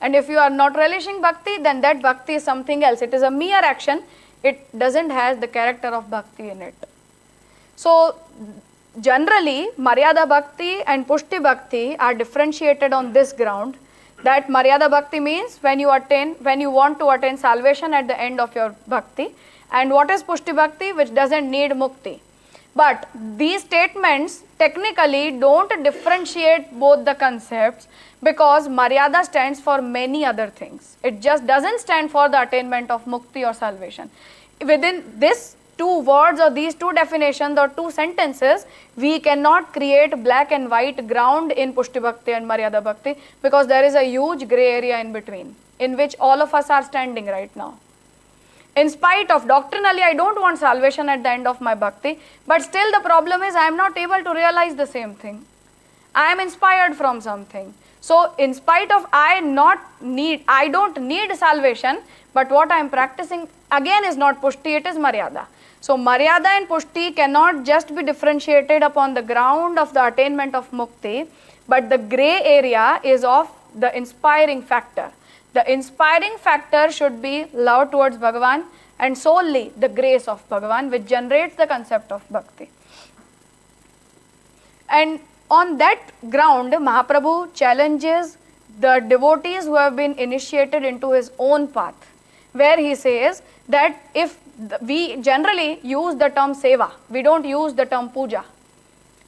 And if you are not relishing bhakti, then that bhakti is something else. It is a mere action. It doesn't have the character of bhakti in it. So, generally, Maryādā-bhakti and puṣṭi-bhakti are differentiated on this ground. That Maryādā-bhakti means when you want to attain salvation at the end of your bhakti. And what is puṣṭi-bhakti? Which doesn't need mukti. But these statements technically don't differentiate both the concepts, because Maryāda stands for many other things. It just doesn't stand for the attainment of mukti or salvation. Within this two words or these two definitions or two sentences, we cannot create black and white ground in puṣṭi-bhakti and Maryādā-bhakti, because there is a huge gray area in between, in which all of us are standing right now. In spite of doctrinally, I don't want salvation at the end of my bhakti, but still the problem is I am not able to realize the same thing. I am inspired from something. So in spite of I don't need salvation, but what I am practicing again is not puṣṭi, it is Maryāda. So Maryāda and puṣṭi cannot just be differentiated upon the ground of the attainment of mukti, but the gray area is of the inspiring factor. The inspiring factor should be love towards Bhagavan and solely the grace of Bhagavan, which generates the concept of bhakti. And on that ground, Mahaprabhu challenges the devotees who have been initiated into his own path, where he says that if we generally use the term seva, we don't use the term puja.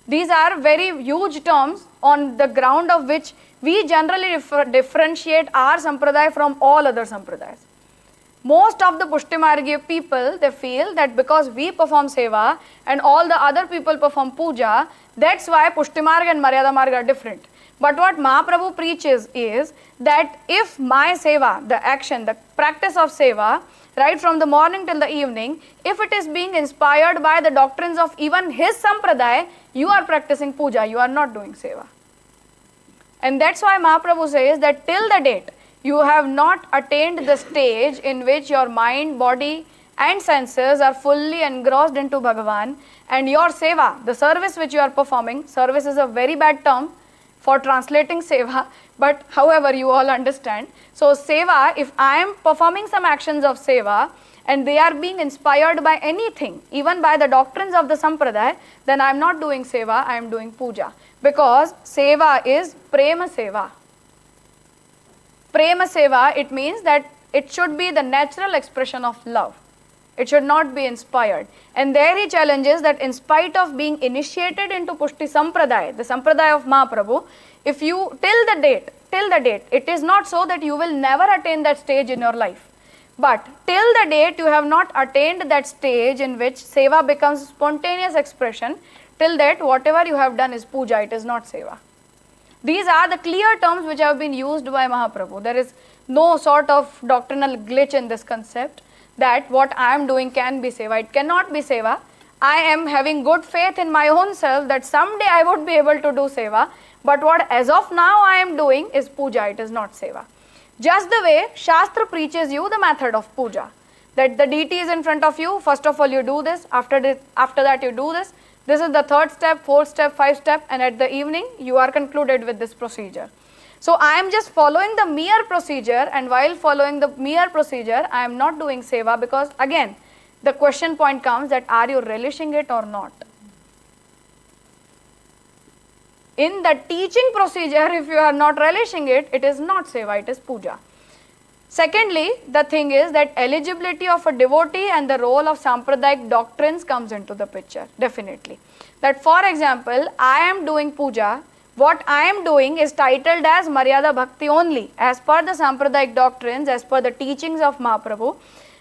These are very huge terms on the ground of which we generally differentiate our sampradāya from all other sampradāyas. Most of the puṣṭi-margya people, they feel that because we perform seva and all the other people perform puja, that's why puṣṭi-marga and Maryāda-marga are different. But what Mahaprabhu preaches is that if my seva, the action, the practice of seva, right from the morning till the evening, if it is being inspired by the doctrines of even his sampradāya, you are practicing puja, you are not doing seva. And that's why Mahaprabhu says that till the date, you have not attained the stage in which your mind, body and senses are fully engrossed into Bhagavan, and your seva, the service which you are performing, service is a very bad term for translating seva, but however you all understand. So seva, if I am performing some actions of seva and they are being inspired by anything, even by the doctrines of the sampradāya, then I am not doing seva, I am doing puja. Because seva is prema seva. Prema seva, it means that it should be the natural expression of love. It should not be inspired. And there he challenges that in spite of being initiated into puṣṭi sampradāya, the sampradāya of Mahaprabhu, if you till the date, it is not so that you will never attain that stage in your life. But till the date you have not attained that stage in which seva becomes spontaneous expression, till that whatever you have done is puja, it is not seva. These are the clear terms which have been used by Mahaprabhu. There is no sort of doctrinal glitch in this concept that what I am doing can be seva. It cannot be seva. I am having good faith in my own self that someday I would be able to do seva, but what as of now I am doing is puja, it is not seva. Just the way Shastra preaches you the method of puja, that the deity is in front of you, first of all you do this, after that you do this. This is the third step, fourth step, fifth step, and at the evening you are concluded with this procedure. So I am just following the mere procedure, and while following the mere procedure, I am not doing seva, because again, the question point comes that are you relishing it or not? In the teaching procedure, if you are not relishing it, it is not seva, it is puja. Secondly, the thing is that eligibility of a devotee and the role of sampradāyic doctrines comes into the picture, definitely. That for example, I am doing puja, what I am doing is titled as Maryādā-bhakti only, as per the sampradāyic doctrines, as per the teachings of Mahaprabhu.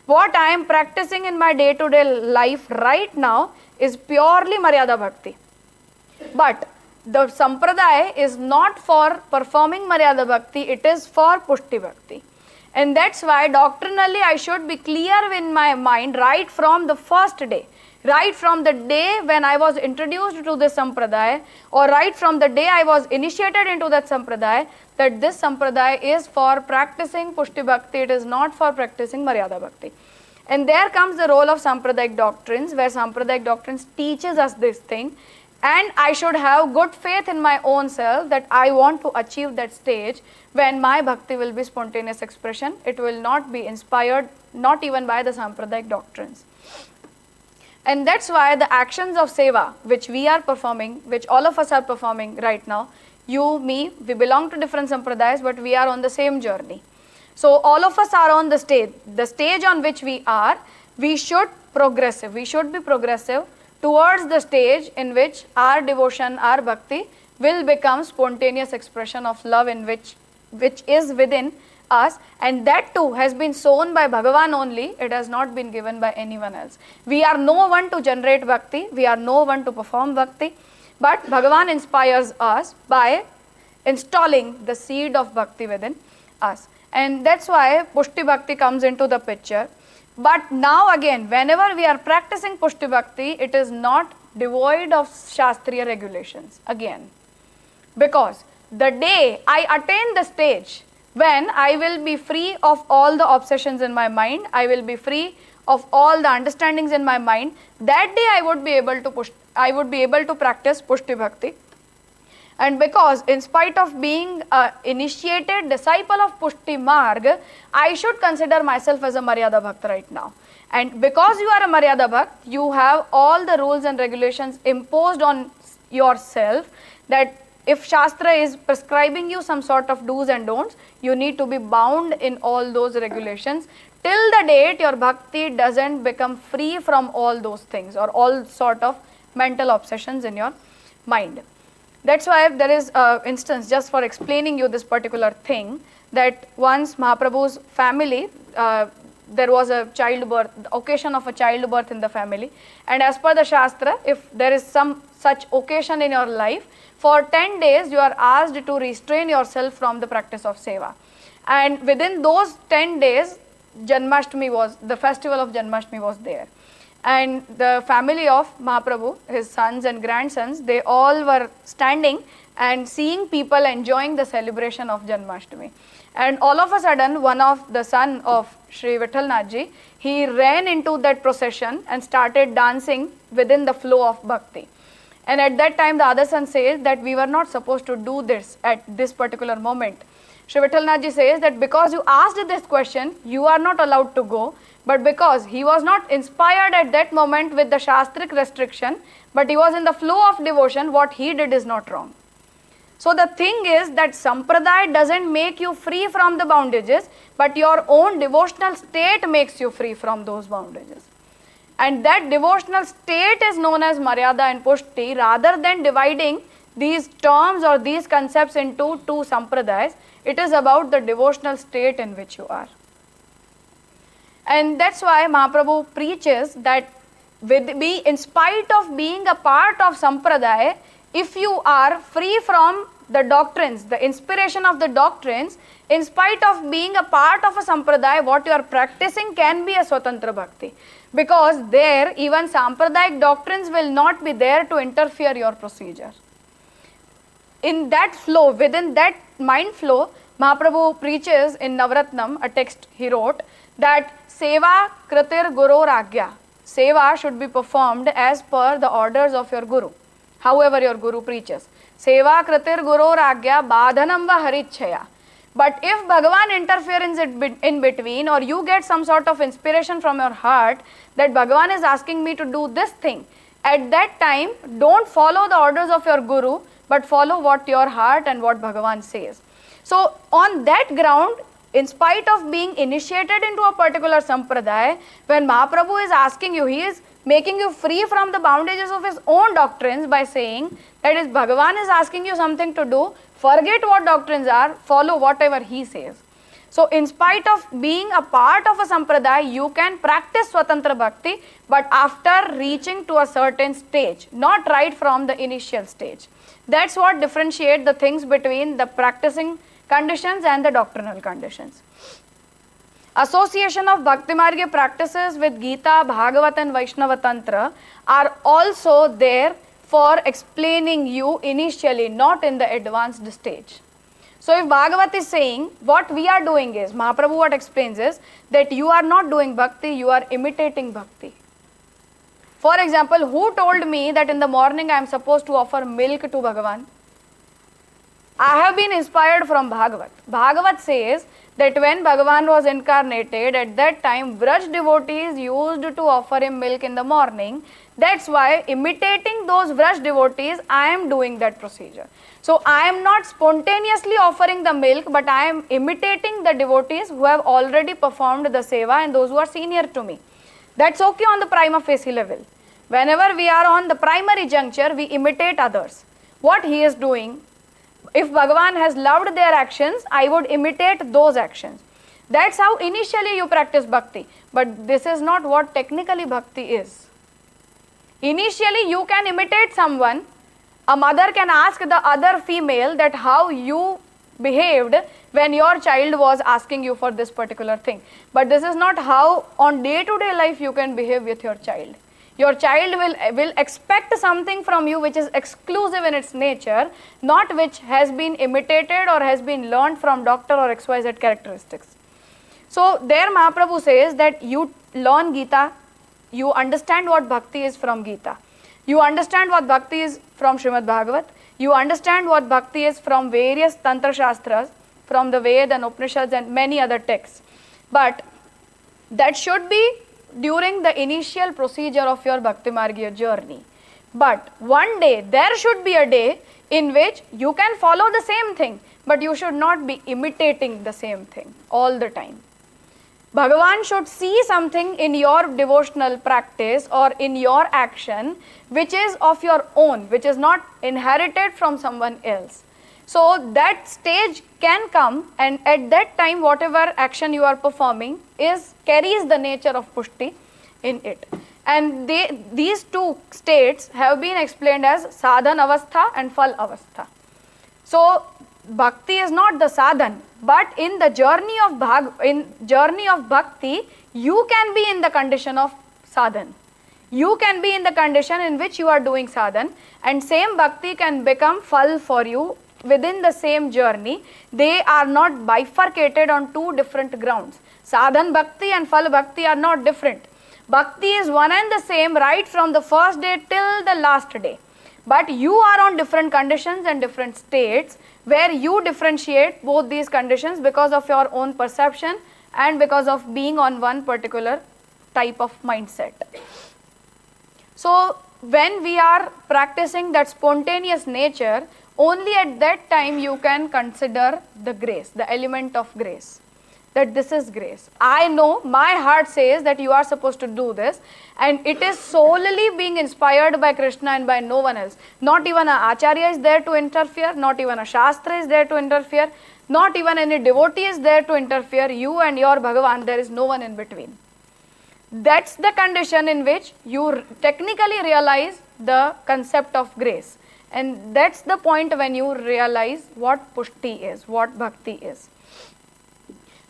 What I am practicing in my day-to-day life right now is purely Maryādā-bhakti. But the sampradāya is not for performing Maryādā-bhakti, it is for puṣṭi-bhakti. And that's why doctrinally I should be clear in my mind right from the first day, right from the day when I was introduced to this sampradāya, or right from the day I was initiated into that sampradāya, that this sampradāya is for practicing puṣṭi-bhakti, it is not for practicing Maryādā-bhakti. And there comes the role of sampradāyic doctrines, where sampradāyic doctrines teaches us this thing, and I should have good faith in my own self that I want to achieve that stage when my bhakti will be spontaneous expression. It will not be inspired, not even by the sampradāyic doctrines. And that's why the actions of seva, which we are performing, which all of us are performing right now, you, me, we belong to different sampradāyas, but we are on the same journey. So all of us are on the stage on which we are, we should be progressive towards the stage in which our devotion, our bhakti will become spontaneous expression of love in which is within us, and that too has been sown by Bhagavan only. It has not been given by anyone else. We are no one to generate bhakti, we are no one to perform bhakti, but Bhagavan inspires us by installing the seed of bhakti within us. And that's why puṣṭi-bhakti comes into the picture. But now again, whenever we are practicing puṣṭi-bhakti, it is not devoid of Shastriya regulations again. Because the day I attain the stage when I will be free of all the obsessions in my mind, I will be free of all the understandings in my mind, that day I would be able to practice puṣṭi-bhakti. And because in spite of being an initiated disciple of Pushti Marg, I should consider myself as a Maryādā-bhakti right now. And because you are a Maryādā-bhakti, you have all the rules and regulations imposed on yourself, that if Shastra is prescribing you some sort of do's and don'ts, you need to be bound in all those regulations till the date your bhakti doesn't become free from all those things or all sort of mental obsessions in your mind. That's why there is an instance, just for explaining you this particular thing, that once Mahaprabhu's family, there was a childbirth, the occasion of a childbirth in the family, and as per the Shastra, if there is some such occasion in your life, for 10 days you are asked to restrain yourself from the practice of seva. And within those 10 days, the festival of Janmashtami was there. And the family of Mahaprabhu, his sons and grandsons, they all were standing and seeing people enjoying the celebration of Janmashtami. And all of a sudden, one of the son of Shri Vithalnathji, he ran into that procession and started dancing within the flow of bhakti. And at that time, the other son says that we were not supposed to do this at this particular moment. Shri Vithalnathji says that because you asked this question, you are not allowed to go. But because he was not inspired at that moment with the Shastric restriction, but he was in the flow of devotion, what he did is not wrong. So the thing is that sampradāya doesn't make you free from the bondages, but your own devotional state makes you free from those bondages. And that devotional state is known as Maryāda and Pushti. Rather than dividing these terms or these concepts into two sampradāyas, it is about the devotional state in which you are. And that's why Mahaprabhu preaches that in spite of being a part of sampradāya, if you are free from the doctrines, the inspiration of the doctrines, in spite of being a part of a sampradāya, what you are practicing can be a Swatantra Bhakti. Because there, even sampradāyic doctrines will not be there to interfere your procedure. In that flow, within that mind flow, Mahaprabhu preaches in Navratnam, a text he wrote, that Seva Kritir Guru Ragya. Seva should be performed as per the orders of your Guru, however your Guru preaches. Seva Kritir Guru Ragya Badhanam va Harichaya. But if Bhagavan interferes in between, or you get some sort of inspiration from your heart that Bhagavan is asking me to do this thing, at that time don't follow the orders of your Guru, but follow what your heart and what Bhagavan says. So on that ground, in spite of being initiated into a particular sampradāya, when Mahaprabhu is asking you, he is making you free from the bondages of his own doctrines by saying that if Bhagavan is asking you something to do, forget what doctrines are, follow whatever he says. So in spite of being a part of a sampradāya, you can practice Swatantra Bhakti, but after reaching to a certain stage, not right from the initial stage. That's what differentiates the things between the practicing conditions and the doctrinal conditions. Association of Bhakti Marga practices with Gita, Bhagavat and Vaishnava Tantra are also there for explaining you initially, not in the advanced stage. So if Bhagavat is saying, what we are doing is, Mahaprabhu what explains is, that you are not doing bhakti, you are imitating bhakti. For example, who told me that in the morning I am supposed to offer milk to Bhagavan? I have been inspired from Bhagavat. Bhagavat says that when Bhagavan was incarnated, at that time Vraj devotees used to offer him milk in the morning. That's why, imitating those Vraj devotees, I am doing that procedure. So I am not spontaneously offering the milk, but I am imitating the devotees who have already performed the seva and those who are senior to me. That's okay on the prima facie level. Whenever we are on the primary juncture, we imitate others. What he is doing, if Bhagavan has loved their actions, I would imitate those actions. That's how initially you practice bhakti. But this is not what technically bhakti is. Initially you can imitate someone. A mother can ask the other female that how you behaved when your child was asking you for this particular thing. But this is not how on day-to-day life you can behave with your child. Your child will expect something from you which is exclusive in its nature, not which has been imitated or has been learned from doctor or XYZ characteristics. So there Mahaprabhu says that you learn Gita, you understand what bhakti is from Gita. You understand what bhakti is from Srimad Bhagavat. You understand what bhakti is from various Tantra Shastras, from the Veda and Upanishads and many other texts. But that should be during the initial procedure of your Bhakti Margiya journey. But one day, there should be a day in which you can follow the same thing, but you should not be imitating the same thing all the time. Bhagavan should see something in your devotional practice or in your action which is of your own, which is not inherited from someone else. So that stage can come, and at that time whatever action you are performing carries the nature of pushti in it. And these two states have been explained as sadhan avastha and phal avastha. So bhakti is not the sadhan, but in the journey of bhakti, you can be in the condition of sadhan. You can be in the condition in which you are doing sadhan, and same bhakti can become phal for you within the same journey. They are not bifurcated on two different grounds. Sadhan bhakti and phal bhakti are not different. Bhakti is one and the same right from the first day till the last day. But you are on different conditions and different states where you differentiate both these conditions because of your own perception and because of being on one particular type of mindset. So when we are practicing that spontaneous nature, only at that time you can consider the grace, the element of grace. That this is grace. I know, my heart says that you are supposed to do this, and it is solely being inspired by Krishna and by no one else. Not even an acharya is there to interfere, not even a shastra is there to interfere, not even any devotee is there to interfere. You and your Bhagavan, there is no one in between. That's the condition in which you technically realize the concept of grace. And that's the point when you realize what pushti is, what bhakti is.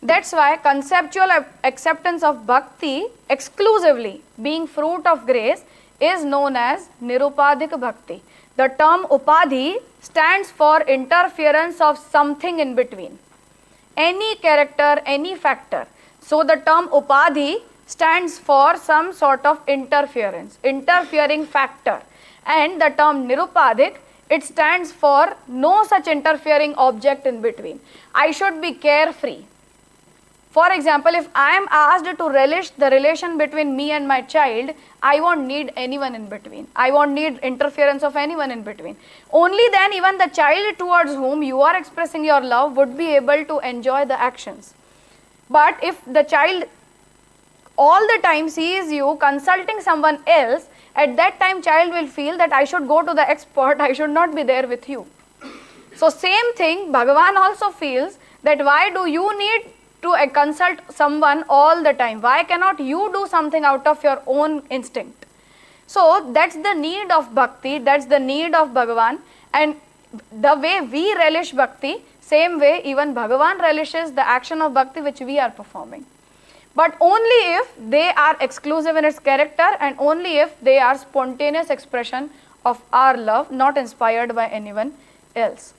That's why conceptual acceptance of bhakti exclusively being fruit of grace is known as nirupadhik bhakti. The term upadhi stands for interference of something in between. Any character, any factor. So the term upadhi stands for some sort of interference, interfering factor. And the term nirupadhik, it stands for no such interfering object in between. I should be carefree. For example, if I am asked to relish the relation between me and my child, I won't need anyone in between. I won't need interference of anyone in between. Only then even the child towards whom you are expressing your love would be able to enjoy the actions. But if the child all the time sees you consulting someone else, at that time child will feel that I should go to the expert, I should not be there with you. So same thing, Bhagavan also feels that why do you need to consult someone all the time? Why cannot you do something out of your own instinct? So that's the need of bhakti, that's the need of Bhagavan, and the way we relish bhakti, same way even Bhagavan relishes the action of bhakti which we are performing. But only if they are exclusive in its character and only if they are spontaneous expression of our love, not inspired by anyone else.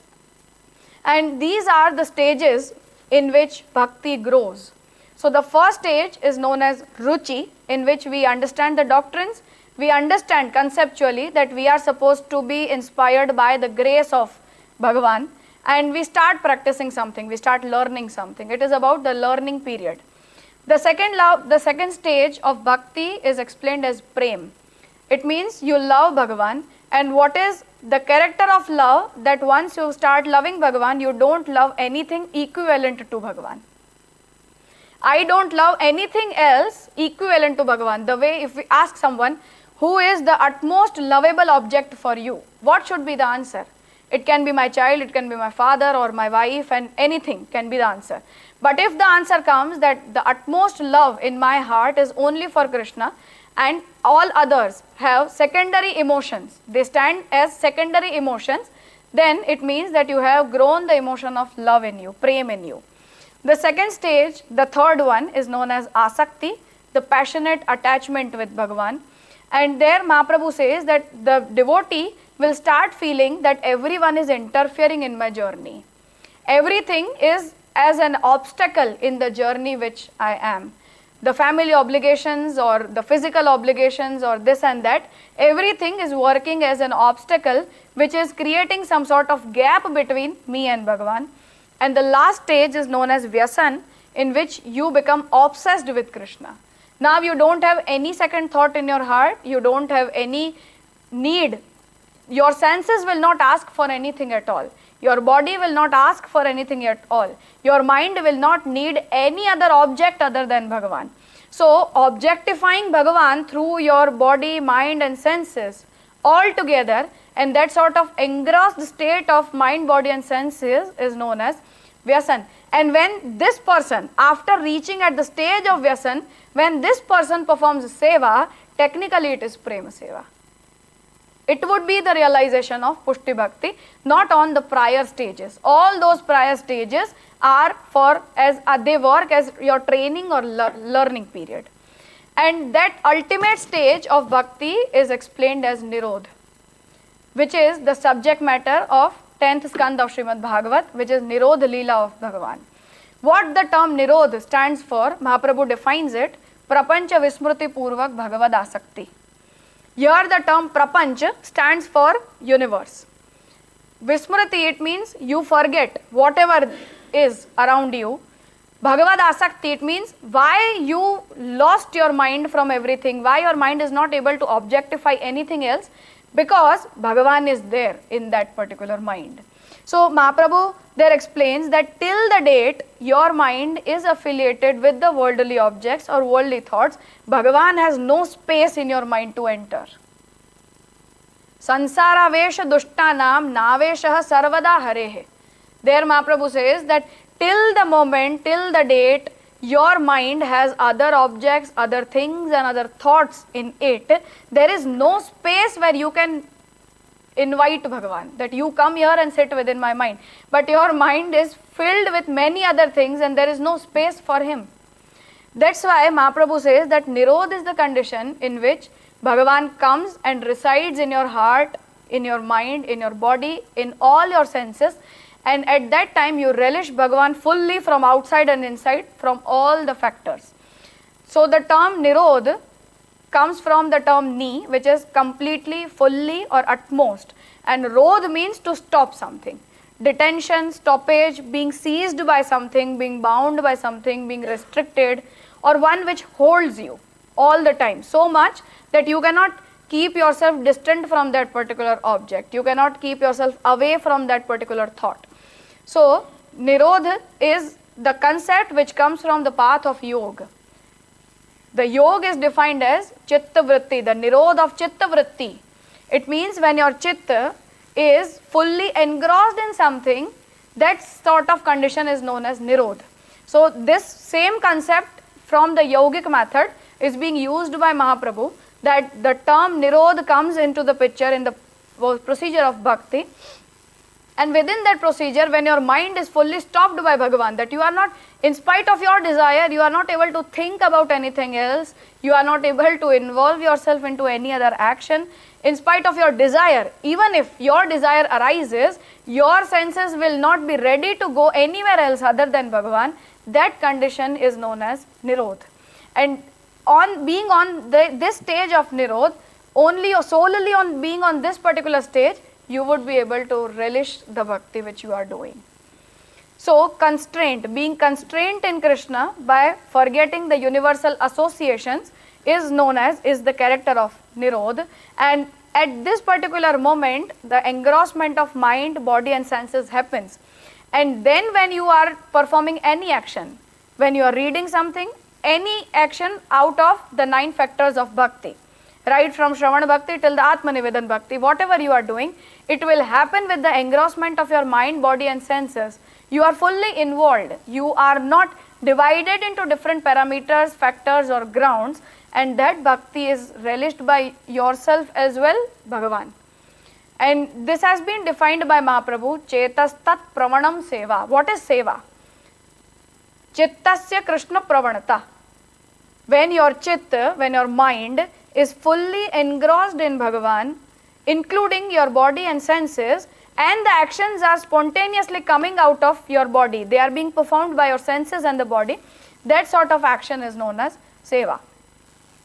And these are the stages in which bhakti grows. So the first stage is known as ruchi, in which we understand the doctrines, we understand conceptually that we are supposed to be inspired by the grace of Bhagavan, and we start practicing something, we start learning something. It is about the learning period. The second stage of bhakti is explained as prem. It means you love Bhagavan, and what is the character of love, that once you start loving Bhagavan, you don't love anything equivalent to Bhagavan. I don't love anything else equivalent to Bhagavan. The way if we ask someone, who is the utmost lovable object for you? What should be the answer? It can be my child, it can be my father or my wife, and anything can be the answer. But if the answer comes that the utmost love in my heart is only for Krishna and all others have secondary emotions, they stand as secondary emotions, then it means that you have grown the emotion of love in you, prem in you. The second stage, the third one, is known as asakti, the passionate attachment with Bhagavan. And there Mahaprabhu says that the devotee will start feeling that everyone is interfering in my journey. Everything is as an obstacle in the journey which I am. The family obligations or the physical obligations or this and that, everything is working as an obstacle which is creating some sort of gap between me and Bhagavan. And the last stage is known as Vyasan, in which you become obsessed with Krishna. Now you don't have any second thought in your heart, you don't have any need. Your senses will not ask for anything at all. Your body will not ask for anything at all. Your mind will not need any other object other than Bhagavan. So objectifying Bhagavan through your body, mind and senses all together, and that sort of engrossed state of mind, body and senses is known as Vyasan. And when this person, after reaching at the stage of Vyasan, when this person performs seva, technically it is Prema Seva. It would be the realization of puṣṭi-bhakti, not on the prior stages. All those prior stages are for, as they work as your training or learning period. And that ultimate stage of bhakti is explained as Nirod, which is the subject matter of 10th skand of Srimad Bhagavat, which is Nirod Leela of Bhagavan. What the term Nirod stands for, Mahaprabhu defines it, Prapancha Vismruti Purvak Bhagavad Asakti. Here the term Prapancha stands for universe. Vismruti, it means you forget whatever is around you. Bhagavad Asakti, it means why you lost your mind from everything, why your mind is not able to objectify anything else, because Bhagavan is there in that particular mind. So Mahaprabhu there explains that till the date your mind is affiliated with the worldly objects or worldly thoughts, Bhagavan has no space in your mind to enter. Sansara vesha dushtanam naveshah sarvada harehe. There Mahaprabhu says that till the moment, till the date, your mind has other objects, other things and other thoughts in it, there is no space where you can invite Bhagavan, that you come here and sit within my mind. But your mind is filled with many other things and there is no space for him. That's why Mahaprabhu says that Nirod is the condition in which Bhagavan comes and resides in your heart, in your mind, in your body, in all your senses. And at that time you relish Bhagavan fully from outside and inside, from all the factors. So the term Nirod comes from the term ni, which is completely, fully or utmost. And Rodh means to stop something. Detention, stoppage, being seized by something, being bound by something, being restricted, or one which holds you all the time. So much that you cannot keep yourself distant from that particular object. You cannot keep yourself away from that particular thought. So Nirodha is the concept which comes from the path of yoga. The yoga is defined as chitta vritti, the Nirod of chitta vritti. It means when your chitta is fully engrossed in something, that sort of condition is known as Nirod. So this same concept from the yogic method is being used by Mahaprabhu, that the term Nirod comes into the picture in the procedure of bhakti. And within that procedure, when your mind is fully stopped by Bhagavan, that you are not, in spite of your desire, you are not able to think about anything else, you are not able to involve yourself into any other action, in spite of your desire, even if your desire arises, your senses will not be ready to go anywhere else other than Bhagavan. That condition is known as Nirod. And on being on this stage of Nirod, only or solely on being on this particular stage, you would be able to relish the bhakti which you are doing. So constraint, being constrained in Krishna by forgetting the universal associations is known as, is the character of Nirod. And at this particular moment, the engrossment of mind, body and senses happens. And then when you are performing any action, when you are reading something, any action out of the 9 factors of bhakti, right from Shravana Bhakti till the Atmanivedan Bhakti, whatever you are doing, it will happen with the engrossment of your mind, body and senses. You are fully involved. You are not divided into different parameters, factors or grounds, and that bhakti is relished by yourself as well, Bhagavan. And this has been defined by Mahaprabhu, Chetas Tat Pravanam Seva. What is Seva? Chittasya Krishna Pravanata. When your chitta, when your mind is fully engrossed in Bhagavan, including your body and senses, and the actions are spontaneously coming out of your body, they are being performed by your senses and the body, that sort of action is known as Seva.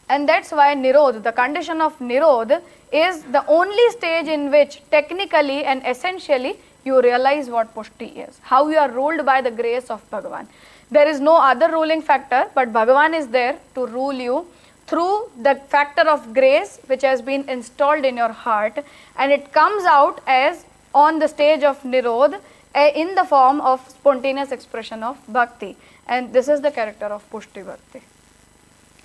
And that's why Nirod, the condition of Nirod, is the only stage in which technically and essentially you realize what Pushti is, how you are ruled by the grace of Bhagavan. There is no other ruling factor, but Bhagavan is there to rule you through the factor of grace which has been installed in your heart, and it comes out as on the stage of Nirod in the form of spontaneous expression of Bhakti. And this is the character of Puṣṭi-bhakti,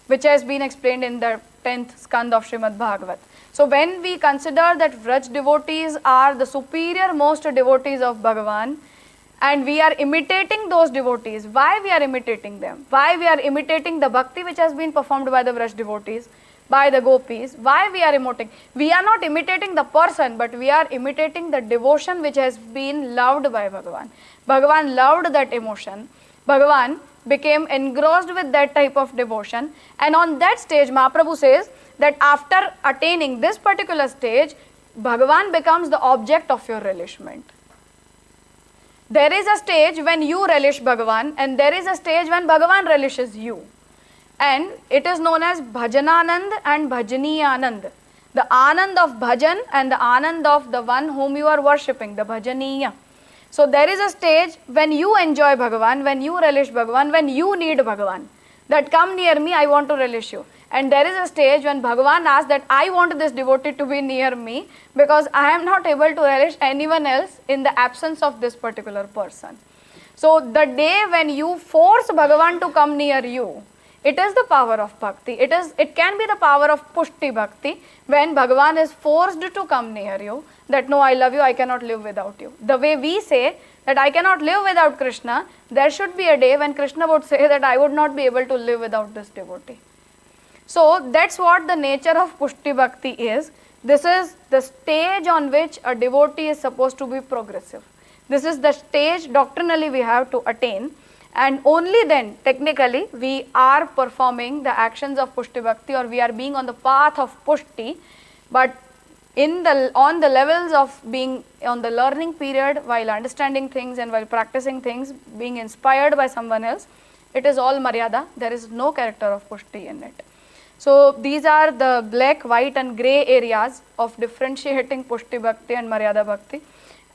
which has been explained in the 10th skand of Srimad Bhagavat. So when we consider that Vraj devotees are the superior most devotees of Bhagavan, and we are imitating those devotees, why we are imitating them? Why we are imitating the bhakti which has been performed by the Vraj devotees, by the gopis? Why we are imitating? We are not imitating the person, but we are imitating the devotion which has been loved by Bhagavan. Bhagavan loved that emotion. Bhagavan became engrossed with that type of devotion, and on that stage Mahaprabhu says that after attaining this particular stage, Bhagavan becomes the object of your relishment. There is a stage when you relish Bhagavan, and there is a stage when Bhagavan relishes you. And it is known as Bhajananand and Bhajaniyanand. The Anand of Bhajan and the Anand of the one whom you are worshipping, the Bhajaniya. So there is a stage when you enjoy Bhagavan, when you relish Bhagavan, when you need Bhagavan. That come near me, I want to relish you. And there is a stage when Bhagavan asks that I want this devotee to be near me because I am not able to relish anyone else in the absence of this particular person. So the day when you force Bhagavan to come near you, it is the power of bhakti. It can be the power of puṣṭi-bhakti when Bhagavan is forced to come near you, that no, I love you, I cannot live without you. The way we say that I cannot live without Krishna, there should be a day when Krishna would say that I would not be able to live without this devotee. So that's what the nature of puṣṭi-bhakti is. This is the stage on which a devotee is supposed to be progressive. This is the stage doctrinally we have to attain, and only then technically we are performing the actions of puṣṭi-bhakti, or we are being on the path of puṣṭi. But on the levels of being on the learning period, while understanding things and while practicing things, being inspired by someone else, it is all Maryāda. There is no character of puṣṭi in it. So these are the black, white and grey areas of differentiating puṣṭi-bhakti and Maryādā-bhakti,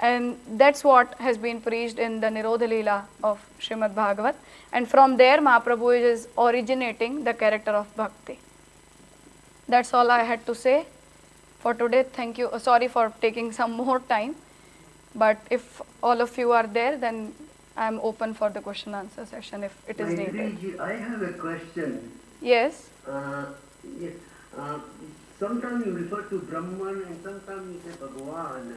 and that's what has been preached in the Nirod Leela of Srimad Bhagavat, and from there Mahaprabhu is originating the character of bhakti. That's all I had to say for today. Thank you. Sorry for taking some more time, but if all of you are there, then I am open for the question answer session if it is needed. I have a question. Yes. Yes. Sometimes you refer to Brahman and sometimes you say Bhagavan,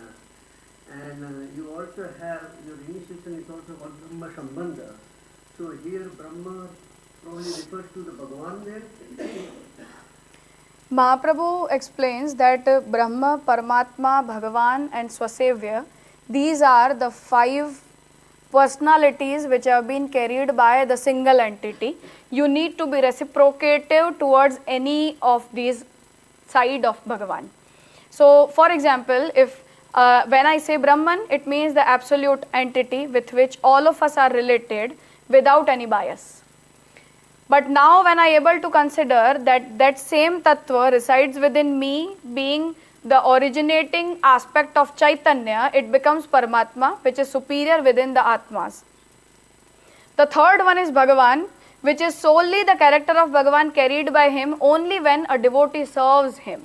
and you also have your initiation is also called Brahma Sambandha. So here Brahma probably refers to the Bhagavan there. Mahaprabhu explains that Brahma, Paramatma, Bhagavan and Swasevya, these are the 5 personalities which have been carried by the single entity. You need to be reciprocative towards any of these side of Bhagavan. So for example, if when I say Brahman, it means the absolute entity with which all of us are related without any bias. But now when I am able to consider that that same tattva resides within me, being the originating aspect of Chaitanya, it becomes Paramatma, which is superior within the Atmas. The third one is Bhagavan, which is solely the character of Bhagavan carried by him only when a devotee serves him.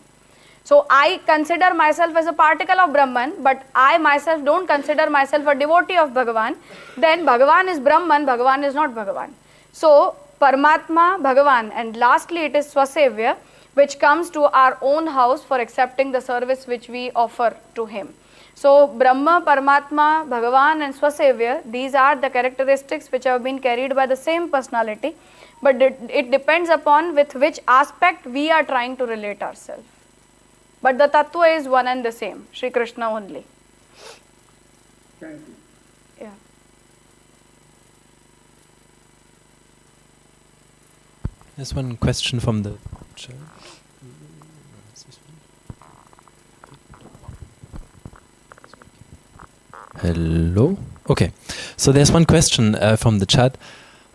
So I consider myself as a particle of Brahman, but I myself don't consider myself a devotee of Bhagavan. Then Bhagavan is Brahman, Bhagavan is not Bhagavan. So Paramatma, Bhagavan, and lastly it is Swasevya, which comes to our own house for accepting the service which we offer to him. So Brahma, Paramatma, Bhagavan and Swasevya, these are the characteristics which have been carried by the same personality, but it depends upon with which aspect we are trying to relate ourselves. But the Tattva is one and the same, Shri Krishna only. Thank you. Yeah. There's one question from the chat. Hello? Okay. So there's one question from the chat.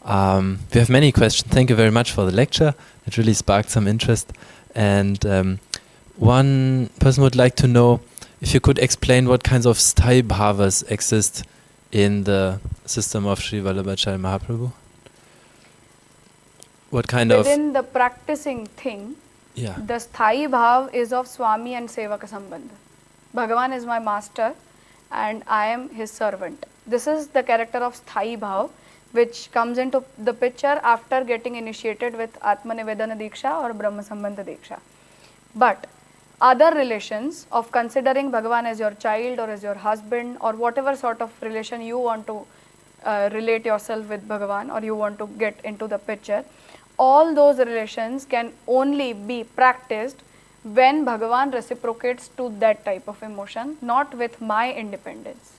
We have many questions. Thank you very much for the lecture. It really sparked some interest. And one person would like to know if you could explain what kinds of sthayi bhavas exist in the system of Śrī Vallabhācārya Mahāprabhu. What kind Within the practicing thing, yeah. the sthayi bhav is of Swami and Sevaka Sambandha. Bhagavan is my master and I am his servant. This is the character of sthayi bhav, which comes into the picture after getting initiated with Atma Nivedana Diksha or Brahma Sambandha Diksha. But other relations of considering Bhagavan as your child or as your husband or whatever sort of relation you want to relate yourself with Bhagavan or you want to get into the picture, all those relations can only be practiced when Bhagavan reciprocates to that type of emotion, not with my independence.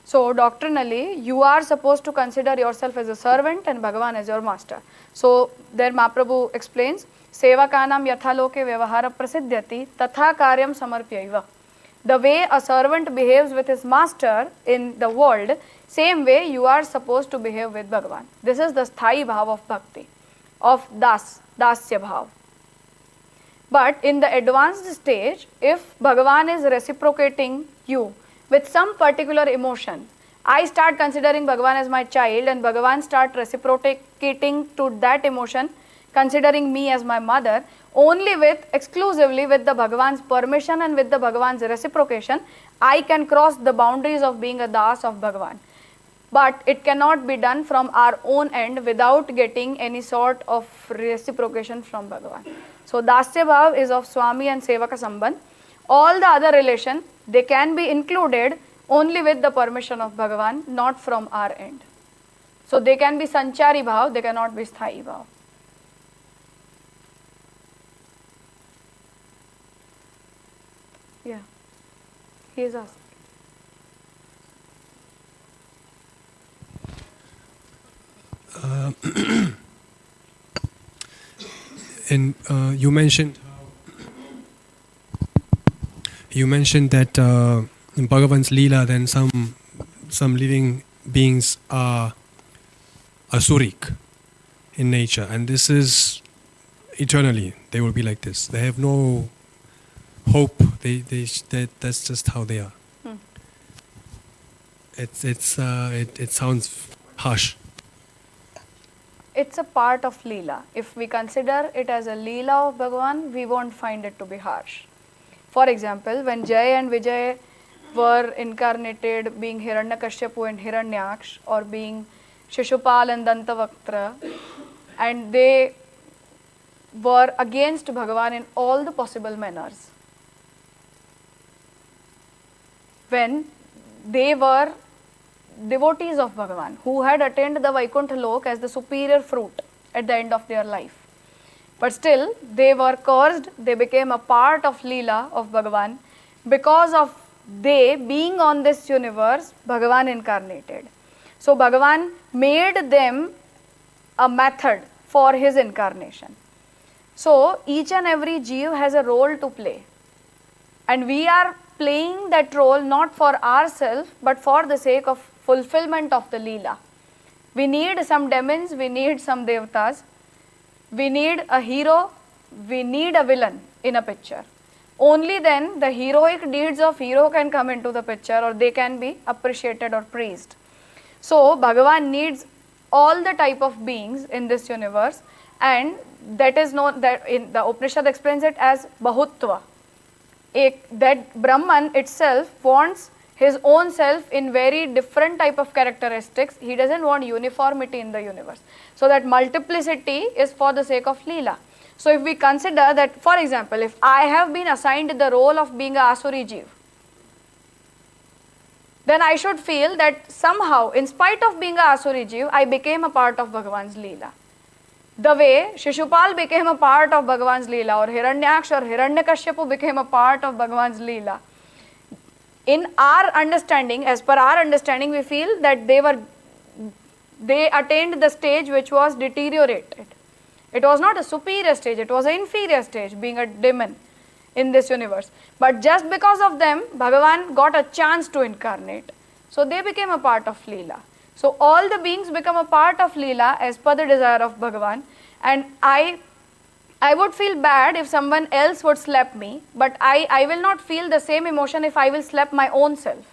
So doctrinally, you are supposed to consider yourself as a servant and Bhagavan as your master. So there Mahaprabhu explains, Sevakanam yathaloke vyavahara prasiddhyati tatha karyam samarpyaiva. The way a servant behaves with his master in the world, same way you are supposed to behave with Bhagavan. This is the sthayi bhav of bhakti, of dasya bhav. But in the advanced stage, if Bhagavan is reciprocating you with some particular emotion, I start considering Bhagavan as my child and Bhagavan start reciprocating to that emotion, considering me as my mother, only with, exclusively with the Bhagavan's permission and with the Bhagavan's reciprocation, I can cross the boundaries of being a das of Bhagavan. But it cannot be done from our own end without getting any sort of reciprocation from Bhagavan. So Dasya Bhav is of Swami and Sevaka Sambandh. All the other relation, they can be included only with the permission of Bhagavan, not from our end. So they can be Sanchari Bhav, they cannot be Sthayi Bhav. Yeah, he is asked. And you mentioned that in Bhagavan's Leela, then some living beings are āsurikī in nature, and this is eternally. They will be like this. They have no hope. That's just how they are. It sounds harsh. It's a part of Leela. If we consider it as a Leela of Bhagavan, we won't find it to be harsh. For example, when Jay and Vijay were incarnated being Hiranyakashyapu and Hiranyaksh, or being Shishupal and Dantavaktra, and they were against Bhagavan in all the possible manners. When they were devotees of Bhagavan who had attained the Vaikuntha Lok as the superior fruit at the end of their life. But still, they were cursed, they became a part of Leela of Bhagavan. Because of they being on this universe, Bhagavan incarnated. So Bhagavan made them a method for his incarnation. So each and every Jiva has a role to play. And we are playing that role not for ourselves, but for the sake of fulfillment of the Leela. We need some demons, we need some devatas, we need a hero, we need a villain in a picture. Only then the heroic deeds of hero can come into the picture, or they can be appreciated or praised. So Bhagavan needs all the type of beings in this universe, and that is known, that in the Upanishad explains it as Bahutva. That Brahman itself wants his own self in very different type of characteristics. He doesn't want uniformity in the universe. So that multiplicity is for the sake of Leela. So if we consider that, for example, if I have been assigned the role of being a āsurī, then I should feel that somehow, in spite of being a āsurī, I became a part of Bhagavan's Leela. The way Shishupal became a part of Bhagavan's Leela, or Hiranyaksh or Hiranyakashyapu became a part of Bhagavan's Leela. In our understanding, as per our understanding, we feel that they attained the stage which was deteriorated. It was not a superior stage, it was an inferior stage, being a demon in this universe. But just because of them, Bhagavan got a chance to incarnate. So they became a part of Leela. So all the beings become a part of Leela as per the desire of Bhagavan. And I would feel bad if someone else would slap me, but I will not feel the same emotion if I will slap my own self.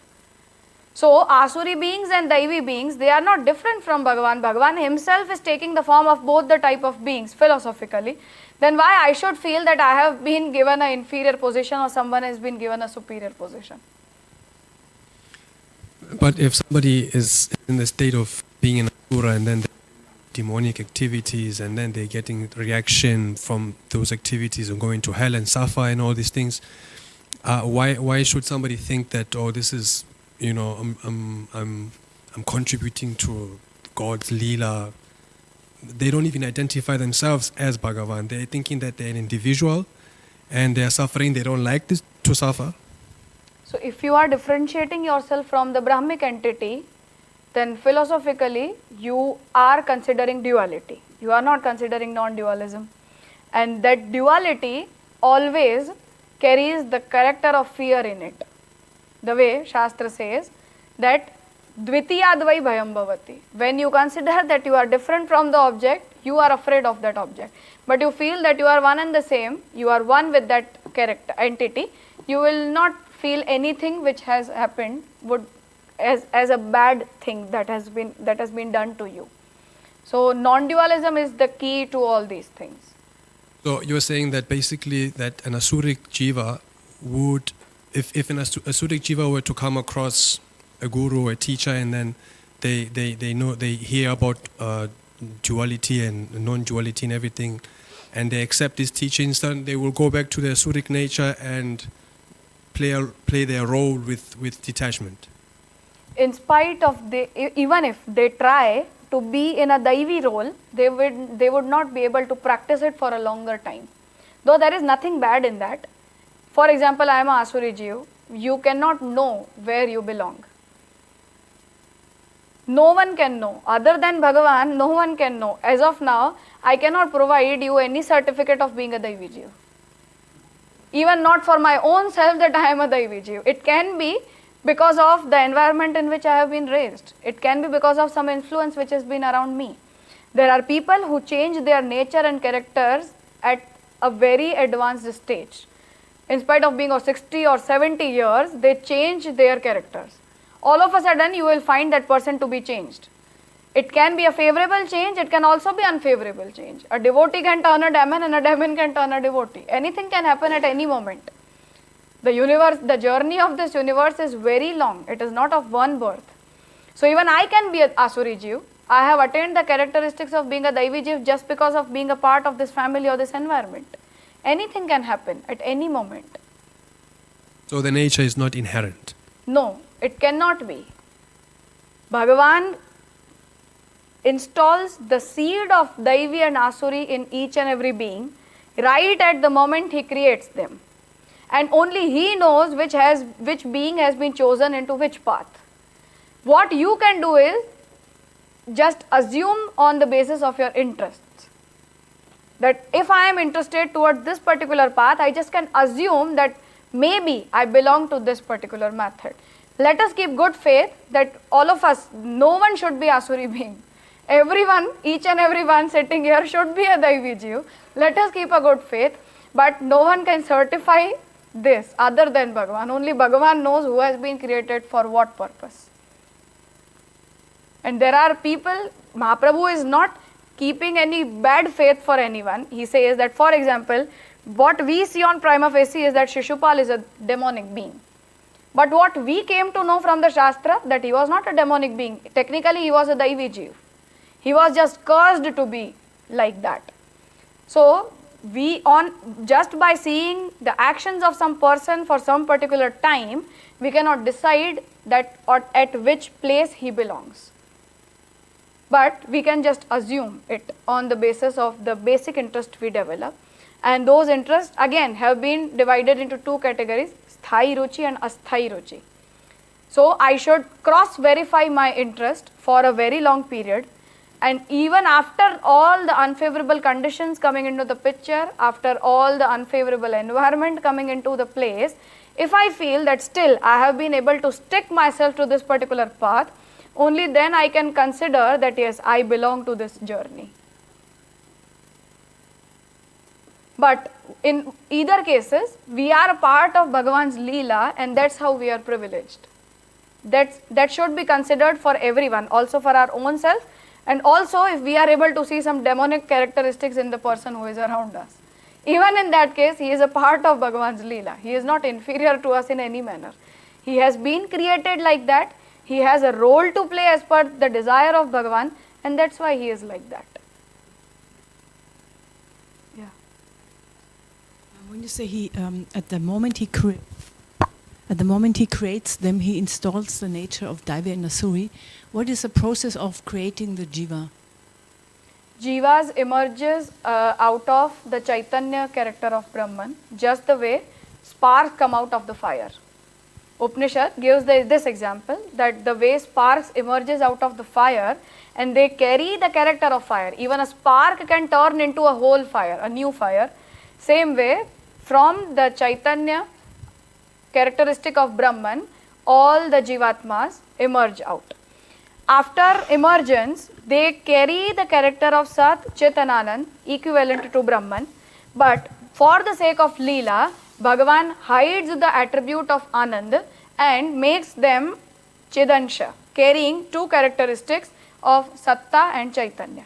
So Asuri beings and Daivī beings, they are not different from Bhagavan. Bhagavan himself is taking the form of both the type of beings philosophically. Then why I should feel that I have been given an inferior position or someone has been given a superior position? But if somebody is in the state of being an asura and then demonic activities and then they're getting reaction from those activities and going to hell and suffer and all these things, why should somebody think that, oh, this is, you know, I'm contributing to God's Leela? They don't even identify themselves as Bhagavan. They're thinking that they're an individual and they're suffering. They don't like this to suffer. So if you are differentiating yourself from the Brahmic entity, then philosophically you are considering duality. You are not considering non-dualism. And that duality always carries the character of fear in it. The way Shastra says that dvitiyadvai bhayam bhavati. When you consider that you are different from the object, you are afraid of that object. But you feel that you are one and the same, you are one with that character entity, you will not feel anything which has happened as a bad thing that has been done to you. So non-dualism is the key to all these things. So you're saying that basically that an āsuric jiva would, if an āsuric jiva were to come across a guru or a teacher and then they hear about duality and non-duality and everything, and they accept these teachings, then they will go back to their āsuric nature and play their role with detachment. In spite of even if they try to be in a daivī role, they would not be able to practice it for a longer time. Though there is nothing bad in that. For example, I am a Asuri Jiva. You cannot know where you belong. No one can know. Other than Bhagavan, no one can know. As of now, I cannot provide you any certificate of being a daivī Jiva. Even not for my own self that I am a daivī Jiva. It can be because of the environment in which I have been raised. It can be because of some influence which has been around me. There are people who change their nature and characters at a very advanced stage. In spite of being of 60 or 70 years, they change their characters. All of a sudden, you will find that person to be changed. It can be a favorable change, it can also be unfavorable change. A devotee can turn a demon and a demon can turn a devotee. Anything can happen at any moment. The universe, the journey of this universe is very long. It is not of one birth. So even I can be an Asuri Jiva. I have attained the characteristics of being a daivī Jiva just because of being a part of this family or this environment. Anything can happen at any moment. So the nature is not inherent? No, it cannot be. Bhagavan installs the seed of daivī and asuri in each and every being right at the moment he creates them. And only he knows which being has been chosen into which path. What you can do is just assume on the basis of your interests. That if I am interested towards this particular path, I just can assume that maybe I belong to this particular method. Let us keep good faith that all of us, no one should be Asuri being. Everyone, each and everyone sitting here should be a daivī Jiva. Let us keep a good faith, but no one can certify this other than Bhagavan. Only Bhagavan knows who has been created for what purpose. And there are people, Mahaprabhu is not keeping any bad faith for anyone. He says that, for example, what we see on prima facie is that Shishupal is a demonic being. But what we came to know from the Shastra, that he was not a demonic being. Technically, he was a daivī Jiva. He was just cursed to be like that. So, just by seeing the actions of some person for some particular time, we cannot decide that or at which place he belongs. But we can just assume it on the basis of the basic interest we develop. And those interests again have been divided into two categories, sthayi ruchi and asthayi ruchi. So I should cross verify my interest for a very long period, and even after all the unfavorable conditions coming into the picture, after all the unfavorable environment coming into the place, if I feel that still I have been able to stick myself to this particular path, only then I can consider that yes, I belong to this journey. But in either cases, we are a part of Bhagavan's Leela, and that's how we are privileged. That should be considered for everyone, also for our own self, and also if we are able to see some demonic characteristics in the person who is around us. Even in that case, he is a part of Bhagavan's Leela. He is not inferior to us in any manner. He has been created like that. He has a role to play as per the desire of Bhagavan, and that's why he is like that. Yeah. When you say he, at the moment he creates them, he installs the nature of daivī and āsurikī. What is the process of creating the jiva? Jivas emerges out of the Chaitanya character of Brahman, just the way sparks come out of the fire. Upanishad gives this example, that the way sparks emerges out of the fire and they carry the character of fire. Even a spark can turn into a whole fire, a new fire. Same way, from the Chaitanya characteristic of Brahman, all the Jivatmas emerge out. After emergence, they carry the character of Sat, Chit and Anand, equivalent to Brahman, but for the sake of Leela, Bhagavan hides the attribute of Anand and makes them Chidansha, carrying two characteristics of Satta and Chaitanya.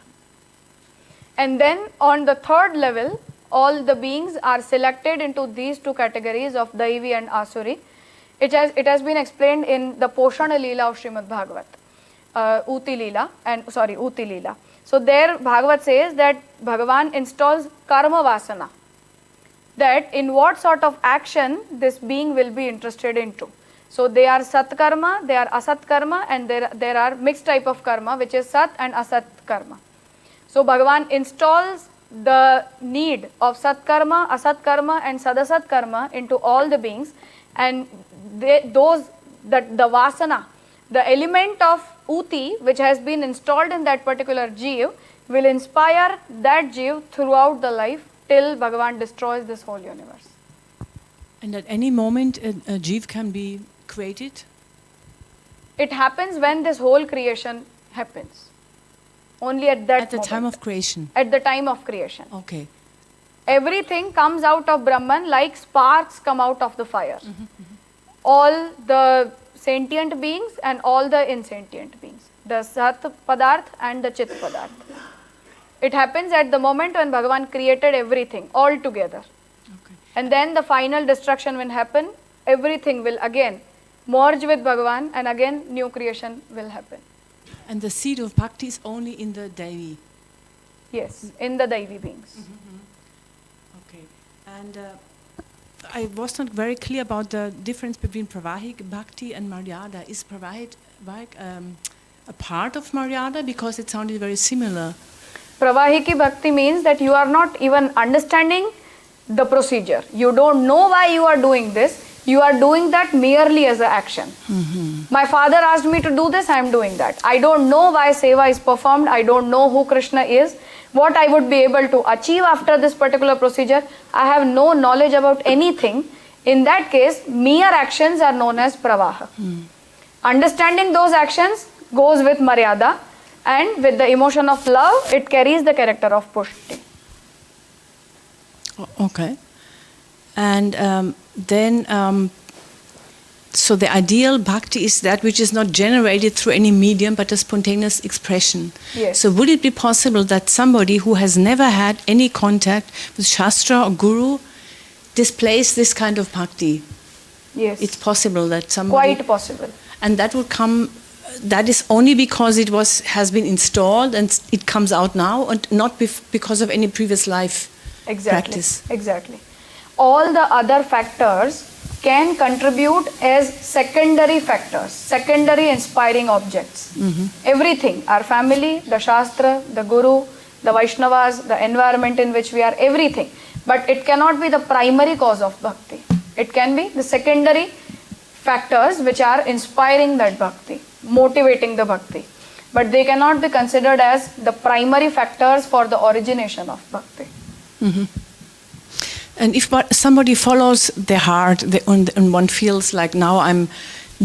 And then on the third level, all the beings are selected into these two categories of daivī and āsurikī. It has been explained in the Poshana Leela of Srimad Bhagavat, Uti Leela. So there Bhagavat says that Bhagavan installs karma vasana, that in what sort of action this being will be interested into. So they are sat karma, they are asat karma, and there are mixed type of karma, which is sat and asat karma. So Bhagavan installs the need of sat karma, asat karma and sadasat karma into all the beings, and the vasana, the element of uti which has been installed in that particular jiv will inspire that jiv throughout the life till Bhagavan destroys this whole universe. And at any moment a jiv can be created? It happens when this whole creation happens. Only at that At the time of creation? At the time of creation. Okay. Everything comes out of Brahman like sparks come out of the fire. All the sentient beings and all the insentient beings. The Sat Padarth and the Chit Padarth. It happens at the moment when Bhagavan created everything all together. Okay. And then the final destruction will happen. Everything will again merge with Bhagavan, and again new creation will happen. And the seed of bhakti is only in the daivī? Yes, in the daivī beings. Okay. And I was not very clear about the difference between pravahik bhakti and Maryāda. Is pravahik a part of Maryāda? Because it sounded very similar. Pravahiki bhakti means that you are not even understanding the procedure. You don't know why you are doing this. You are doing that merely as an action. My father asked me to do this, I am doing that. I don't know why seva is performed. I don't know who Krishna is. What I would be able to achieve after this particular procedure. I have no knowledge about anything. In that case, mere actions are known as pravaha. Understanding those actions goes with Maryāda, and with the emotion of love, it carries the character of puṣṭi. Okay. And so the ideal bhakti is that which is not generated through any medium but a spontaneous expression. Yes. So would it be possible that somebody who has never had any contact with Shastra or Guru displays this kind of bhakti? Yes. It's possible that somebody... Quite possible. And that would come... That is only because it has been installed and it comes out now, and not because of any previous life. practice. Exactly. All the other factors can contribute as secondary factors, secondary inspiring objects. Everything, our family, the Shastra, the Guru, the Vaishnavas, the environment in which we are, everything. But it cannot be the primary cause of bhakti. It can be the secondary factors which are inspiring that bhakti, motivating the bhakti. But they cannot be considered as the primary factors for the origination of bhakti. And if somebody follows their heart and one feels like now I'm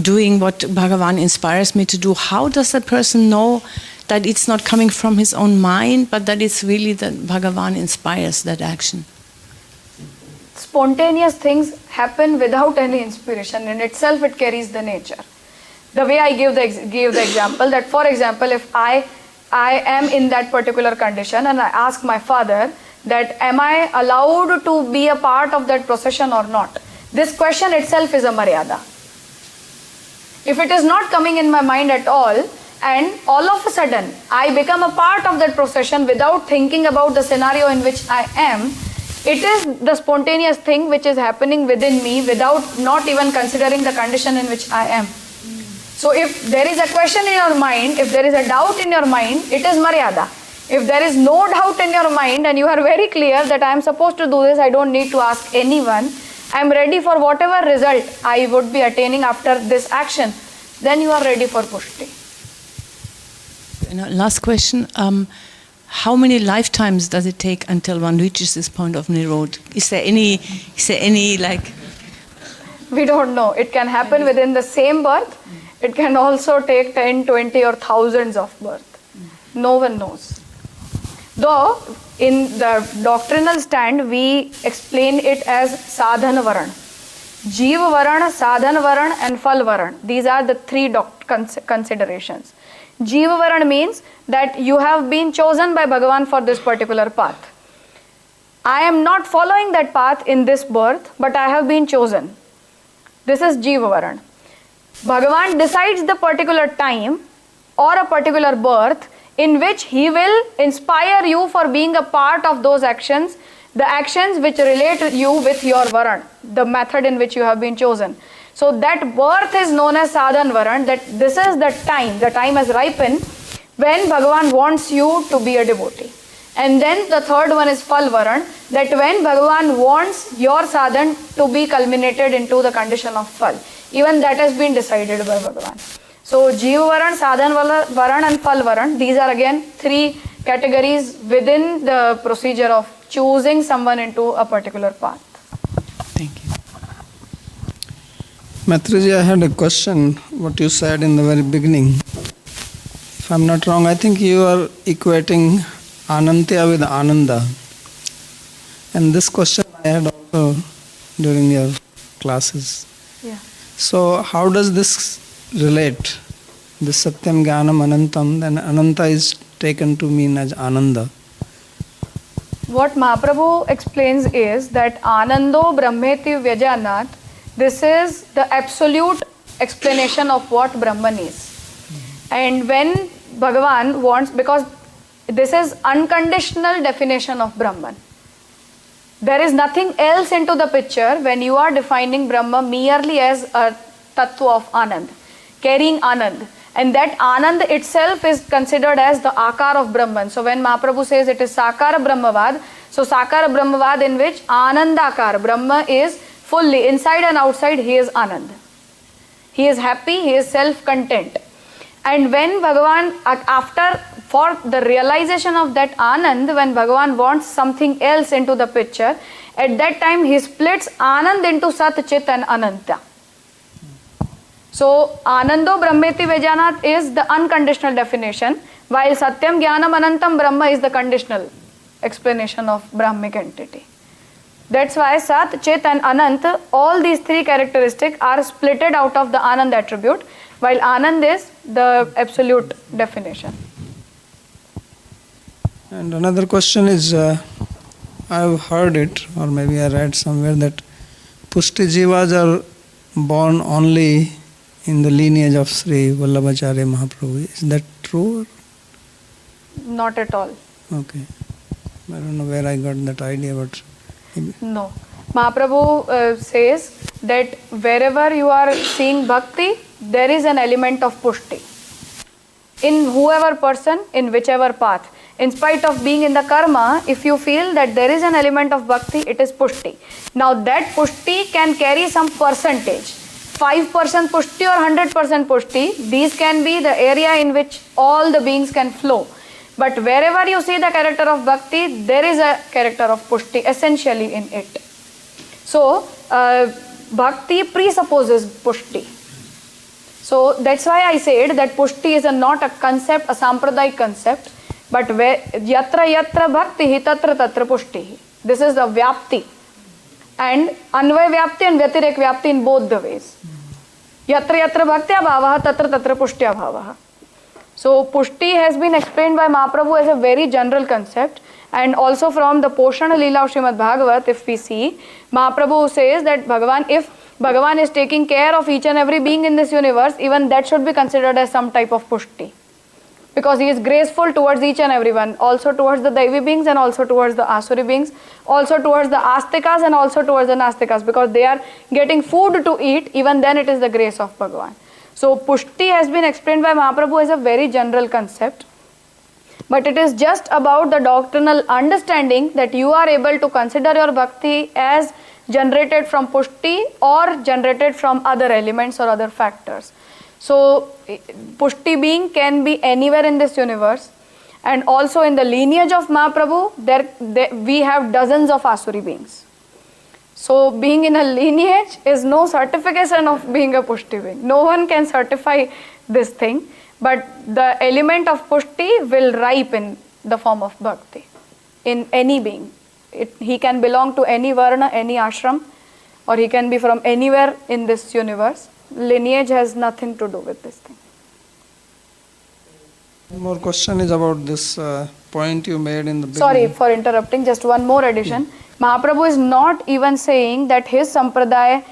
doing what Bhagavan inspires me to do, how does a person know that it's not coming from his own mind, but that it's really that Bhagavan inspires that action? Spontaneous things happen without any inspiration. In itself, it carries the nature. The way I gave the example, that for example, if I am in that particular condition and I ask my father that am I allowed to be a part of that procession or not? This question itself is a maryāda. If it is not coming in my mind at all, and all of a sudden I become a part of that procession without thinking about the scenario in which I am, it is the spontaneous thing which is happening within me without not even considering the condition in which I am. So if there is a question in your mind, if there is a doubt in your mind, it is maryāda. If there is no doubt in your mind and you are very clear that I am supposed to do this, I don't need to ask anyone, I am ready for whatever result I would be attaining after this action, then you are ready for puṣṭi. Last question. How many lifetimes does it take until one reaches this point of Nirod? Is there any like... We don't know. It can happen within the same birth. It can also take 10, 20 or thousands of births. No one knows. Though in the doctrinal stand we explain it as sadhana varṇa. Jīva varṇa, sadhana varṇa and phal varṇa. These are the three considerations. Jīva varṇa means that you have been chosen by Bhagavan for this particular path. I am not following that path in this birth, but I have been chosen. This is Jīva varṇa. Bhagavan decides the particular time or a particular birth in which he will inspire you for being a part of those actions, the actions which relate you with your varṇa, the method in which you have been chosen. So that birth is known as sadhana varṇa, that this is the time has ripened when Bhagavan wants you to be a devotee. And then the third one is phal varṇa, that when Bhagavan wants your sadhana to be culminated into the condition of phal. Even that has been decided by Bhagavan. So Jīva varṇa, sadhana varṇa and phal varṇa, these are again three categories within the procedure of choosing someone into a particular path. Thank you. Maitriji, I had a question, what you said in the very beginning. If I'm not wrong, I think you are equating Anantya with Ananda. And this question I had also during your classes. Yeah. So how does this relate? The Satyam Jnanam Anantam, then Ananta is taken to mean as Ananda. What Mahaprabhu explains is that Anando Brahmeti Vyajanat, this is the absolute explanation of what Brahman is. And when Bhagavan wants, because this is unconditional definition of Brahman. There is nothing else into the picture when you are defining Brahma merely as a tattva of Anand, carrying Anand. And that Anand itself is considered as the Akar of Brahman. So when Mahaprabhu says it is Sakara Brahmavad, so Sakara Brahmavad in which Anandakar, Brahma is fully inside and outside, he is Anand. He is happy, he is self-content. And when Bhagavan, for the realization of that Anand, when Bhagavan wants something else into the picture, at that time he splits Anand into Sat, Chit and Ananta. So Anando Brahmeti Vyajanat is the unconditional definition, while Satyam Jnanam Anantam Brahma is the conditional explanation of Brahmic entity. That's why Sat, Chit and Anant, all these three characteristics are splitted out of the Anand attribute, while Anand is the absolute definition. And another question is, I've heard it, or maybe I read somewhere, that Pushti jivas are born only in the lineage of Śrī Vallabhācārya Mahāprabhu. Is that true? Not at all. Okay. I don't know where I got that idea, but maybe. No. Mahaprabhu says that wherever you are seeing bhakti, there is an element of pushti. In whoever person, in whichever path. In spite of being in the karma, if you feel that there is an element of bhakti, it is pushti. Now that pushti can carry some percentage. 5% pushti or 100% pushti, these can be the area in which all the beings can flow. But wherever you see the character of bhakti, there is a character of pushti essentially in it. So, bhakti presupposes pushti. So, that's why I said that pushti is not a concept, a sampradāyic concept, but where yatra yatra bhakti tatra tatra pushti. This is the vyapti. And anvay vyapti and vyatirek vyapti in both the ways. Yatra yatra bhaktya bhavaha tatra tatra pushtya bhavaha. So pushti has been explained by Mahaprabhu as a very general concept, and also from the Poshana Leela of Srimad Bhagavat, if we see, Mahaprabhu says that Bhagavan, if Bhagavan is taking care of each and every being in this universe, even that should be considered as some type of pushti. Because he is graceful towards each and everyone, also towards the daivī beings and also towards the āsuri beings, also towards the astikas and also towards the nastikas, because they are getting food to eat, even then it is the grace of Bhagavan. So pushti has been explained by Mahaprabhu as a very general concept, but it is just about the doctrinal understanding that you are able to consider your bhakti as generated from pushti or generated from other elements or other factors. So pushti being can be anywhere in this universe, and also in the lineage of Mahaprabhu, we have dozens of asuri beings. So being in a lineage is no certification of being a pushti being. No one can certify this thing, but the element of pushti will ripe in the form of bhakti in any being. He can belong to any varna, any ashram, or he can be from anywhere in this universe. Lineage has nothing to do with this thing. One more question is about this point you made in the beginning. Sorry for interrupting, just one more addition. Mahaprabhu is not even saying that his sampradāya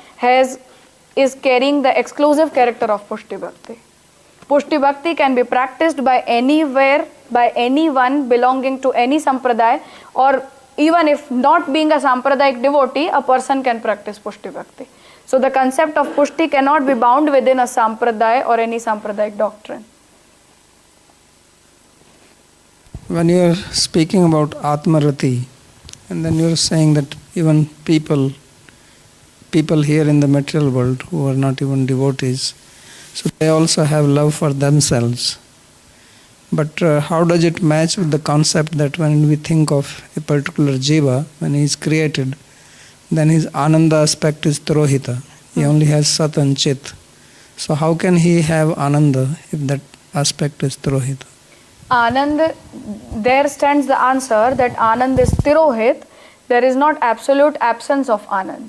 is carrying the exclusive character of puṣṭi-bhakti. Puṣṭi-bhakti can be practiced by anywhere, by anyone belonging to any sampradāya, or even if not being a sampradāyic devotee, a person can practice puṣṭi-bhakti. So the concept of pushti cannot be bound within a sampradāya or any sampradāyic doctrine. When you are speaking about atmarati, and then you are saying that even people here in the material world who are not even devotees, so they also have love for themselves. But how does it match with the concept that when we think of a particular jiva, when he is created, then his ananda aspect is tirohita. He only has sat and chit. So how can he have ananda if that aspect is tirohita? Anand, there stands the answer that Anand is tirohit. There is not absolute absence of Anand.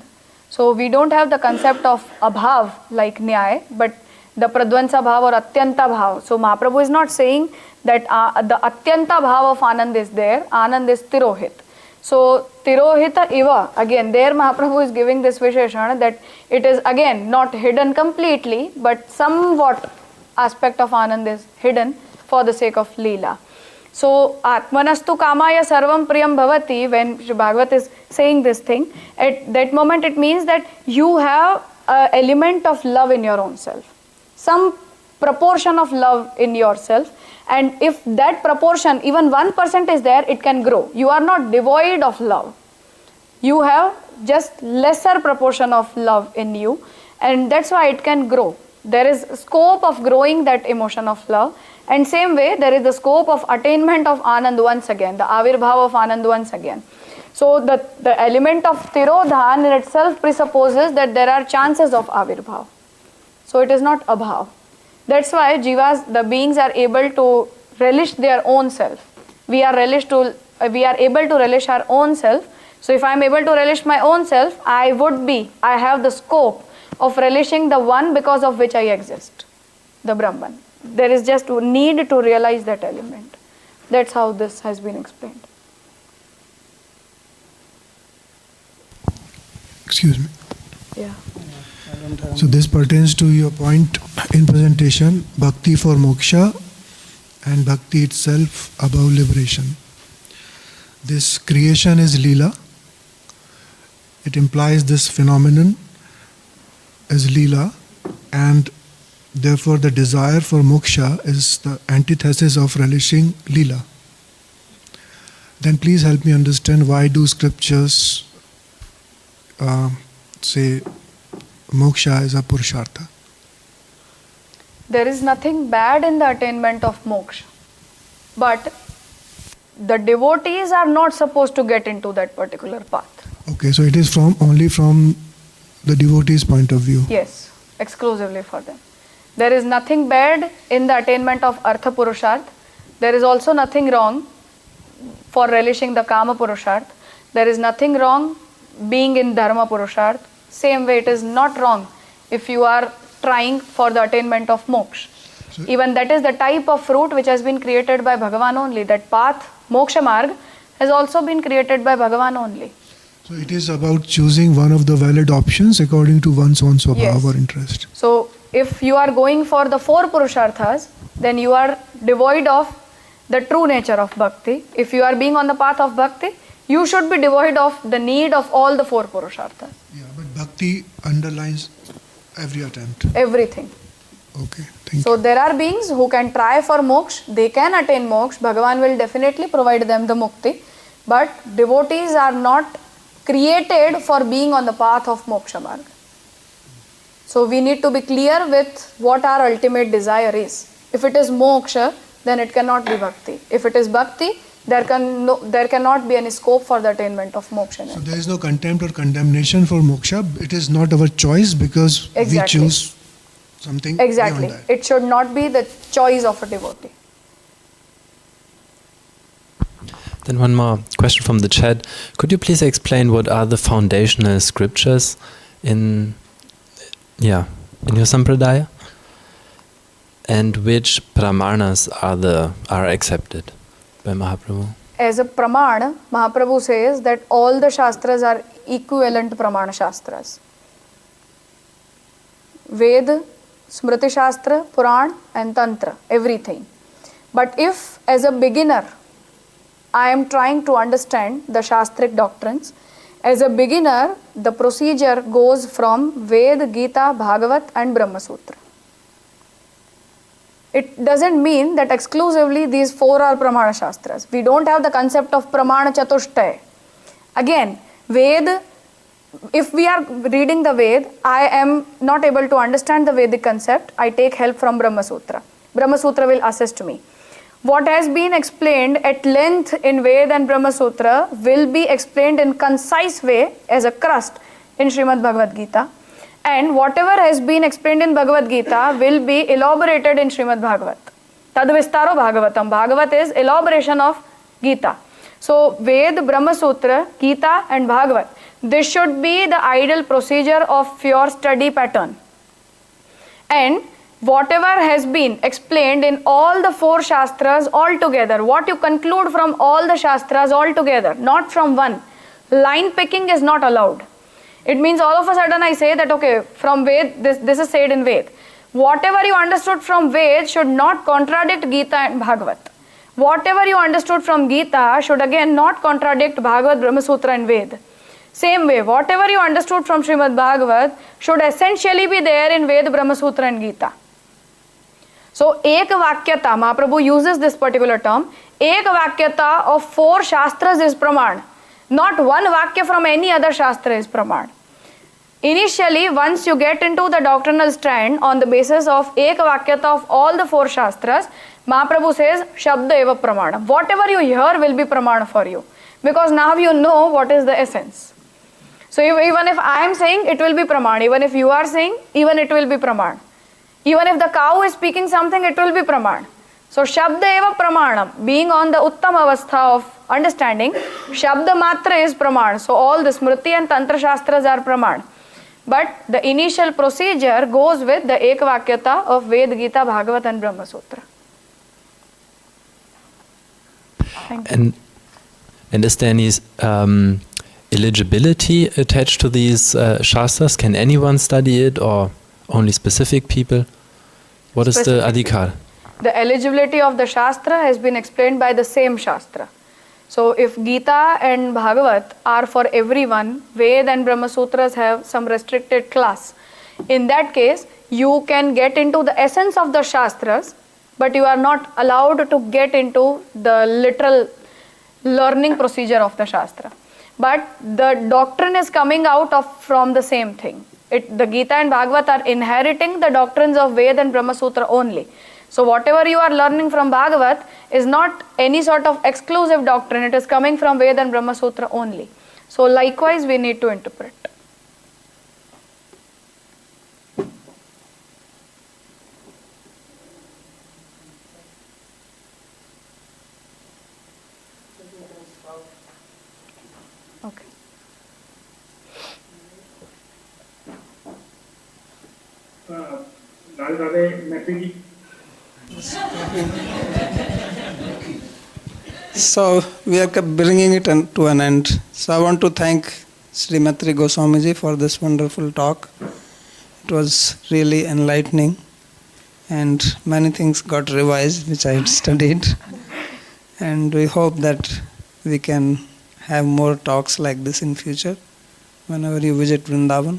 So we don't have the concept of abhav like Nyaya, but the pradvansa bhav or atyanta bhav. So Mahaprabhu is not saying that the atyanta bhav of Anand is there. Anand is tirohit. So tirohita iva, again there Mahaprabhu is giving this visheshana that it is again not hidden completely, but somewhat aspect of Anand is hidden for the sake of Leela. So atmanastu kamaya sarvam priyam bhavati, when Bhagavat is saying this thing, at that moment it means that you have an element of love in your own self, some proportion of love in yourself, and if that proportion, even 1% is there, it can grow. You are not devoid of love. You have just lesser proportion of love in you, and that's why it can grow. There is scope of growing that emotion of love, and same way there is the scope of attainment of Anand once again, the avirbhav of Anand once again. So the element of tirodhan in itself presupposes that there are chances of avirbhav. So it is not abhav. That's why jivas, the beings, are able to relish their own self. We are able to relish our own self. So if I am able to relish my own self, I have the scope of relishing the one because of which I exist, the Brahman. There is just a need to realize that element. That's how this has been explained. Excuse me. Yeah. So this pertains to your point in presentation, bhakti for moksha and bhakti itself above liberation. this creation is Leela. It implies this phenomenon as Leela, and therefore the desire for moksha is the antithesis of relishing Leela. Then please help me understand, why do scriptures say moksha is a purushartha? There is nothing bad in the attainment of moksha, but the devotees are not supposed to get into that particular path. Okay, so it is only from the devotee's point of view. Yes, exclusively for them. There is nothing bad in the attainment of Artha Purusharth. There is also nothing wrong for relishing the Kama Purusharth. There is nothing wrong being in Dharma Purusharth. Same way, it is not wrong if you are trying for the attainment of moksha. So even that is the type of fruit which has been created by Bhagavan only. That path, moksha marg, has also been created by Bhagavan only. So it is about choosing one of the valid options according to one's own swabhava Yes. or interest. So if you are going for the 4 purusharthas, then you are devoid of the true nature of bhakti. If you are being on the path of bhakti, you should be devoid of the need of all the 4 purusharthas. Yeah, but bhakti underlines every attempt. Everything. Okay, thank So you. there are beings who can try for moksha, they can attain moksha, Bhagavan will definitely provide them the mukti, but devotees are not created for being on the path of moksha marga. So we need to be clear with what our ultimate desire is. If it is moksha, then it cannot be bhakti. If it is bhakti, there cannot be any scope for the attainment of moksha. So there is no contempt or condemnation for moksha. It is not our choice because Exactly. we choose something Exactly. beyond that. It should not be the choice of a devotee. Then one more question from the chat. Could you please explain what are the foundational scriptures in your sampradāya, and which pramanas are accepted by Mahaprabhu? As a praman, Mahaprabhu says that all the shastras are equivalent pramana shastras. Ved, Smriti Shastra, Puran and Tantra, everything. But if as a beginner I am trying to understand the shastric doctrines, as a beginner the procedure goes from Ved, Gita, Bhagavat and Brahma Sutra. It doesn't mean that exclusively these 4 are pramana shastras. We don't have the concept of pramana chatushtaya. Again, Ved, if we are reading the Ved, I am not able to understand the Vedic concept, I take help from Brahma Sutra. Brahma Sutra will assist me. What has been explained at length in Ved and Brahma Sutra will be explained in concise way as a crust in Srimad Bhagavad Gita. And whatever has been explained in Bhagavad Gita will be elaborated in Srimad Bhagavat. Tadvistaro Bhagavatam. Bhagavat is elaboration of Gita. So Ved, Brahma Sutra, Gita and Bhagavat. This should be the ideal procedure of your study pattern. And whatever has been explained in all the 4 shastras all together, what you conclude from all the shastras all together, not from one. Line picking is not allowed. It means all of a sudden I say that okay, from Ved, this is said in Ved. Whatever you understood from Ved should not contradict Gita and Bhagavat. Whatever you understood from Gita should again not contradict Bhagavat, Brahma Sutra and Ved. Same way, whatever you understood from Srimad Bhagavat should essentially be there in Ved, Brahma Sutra and Gita. So, ek vakyata, Mahaprabhu uses this particular term, ek vakyata of 4 shastras is praman. Not one vakya from any other shastra is praman. Initially, once you get into the doctrinal strand on the basis of ek vakyata of all the 4 shastras, Mahaprabhu says, Shabda eva pramana. Whatever you hear will be pramana for you. Because now you know what is the essence. So, even if I am saying, it will be praman. Even if you are saying, even it will be praman. Even if the cow is speaking something, it will be praman. So, Shabda eva pramanam, being on the Uttam avastha of understanding, Shabda matra is praman. So, all the Smriti and Tantra Shastras are praman. But the initial procedure goes with the Ekvakyata of Ved, Gita, Bhagavat and Brahma Sutra. And is there any eligibility attached to these shastras? Can anyone study it or only specific people? What is the adhikar? The eligibility of the Shastra has been explained by the same Shastra. So if Gita and Bhagavat are for everyone, Ved and Brahma Sutras have some restricted class. In that case, you can get into the essence of the Shastras, but you are not allowed to get into the literal learning procedure of the Shastra. But the doctrine is coming out from the same thing. The Gita and Bhagavat are inheriting the doctrines of Ved and Brahma Sutra only. So whatever you are learning from Bhagavat is not any sort of exclusive doctrine. It is coming from Ved and Brahma Sutra only. So likewise we need to interpret. Okay. So we are bringing it to an end. So I want to thank Shri Maitri Gosvami ji for this wonderful talk. It was really enlightening and many things got revised which I had studied. And we hope that we can have more talks like this in future whenever you visit Vrindavan.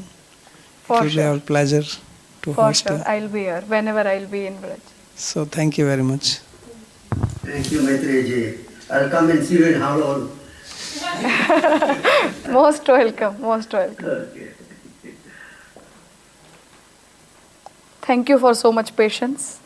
For it will sure. be our pleasure to For host sure. you. I'll be here whenever I'll be in Braj. So thank you very much. Thank you, Maitri ji. I'll come and see you in how long? Most welcome. Most welcome. Okay. Thank you for so much patience.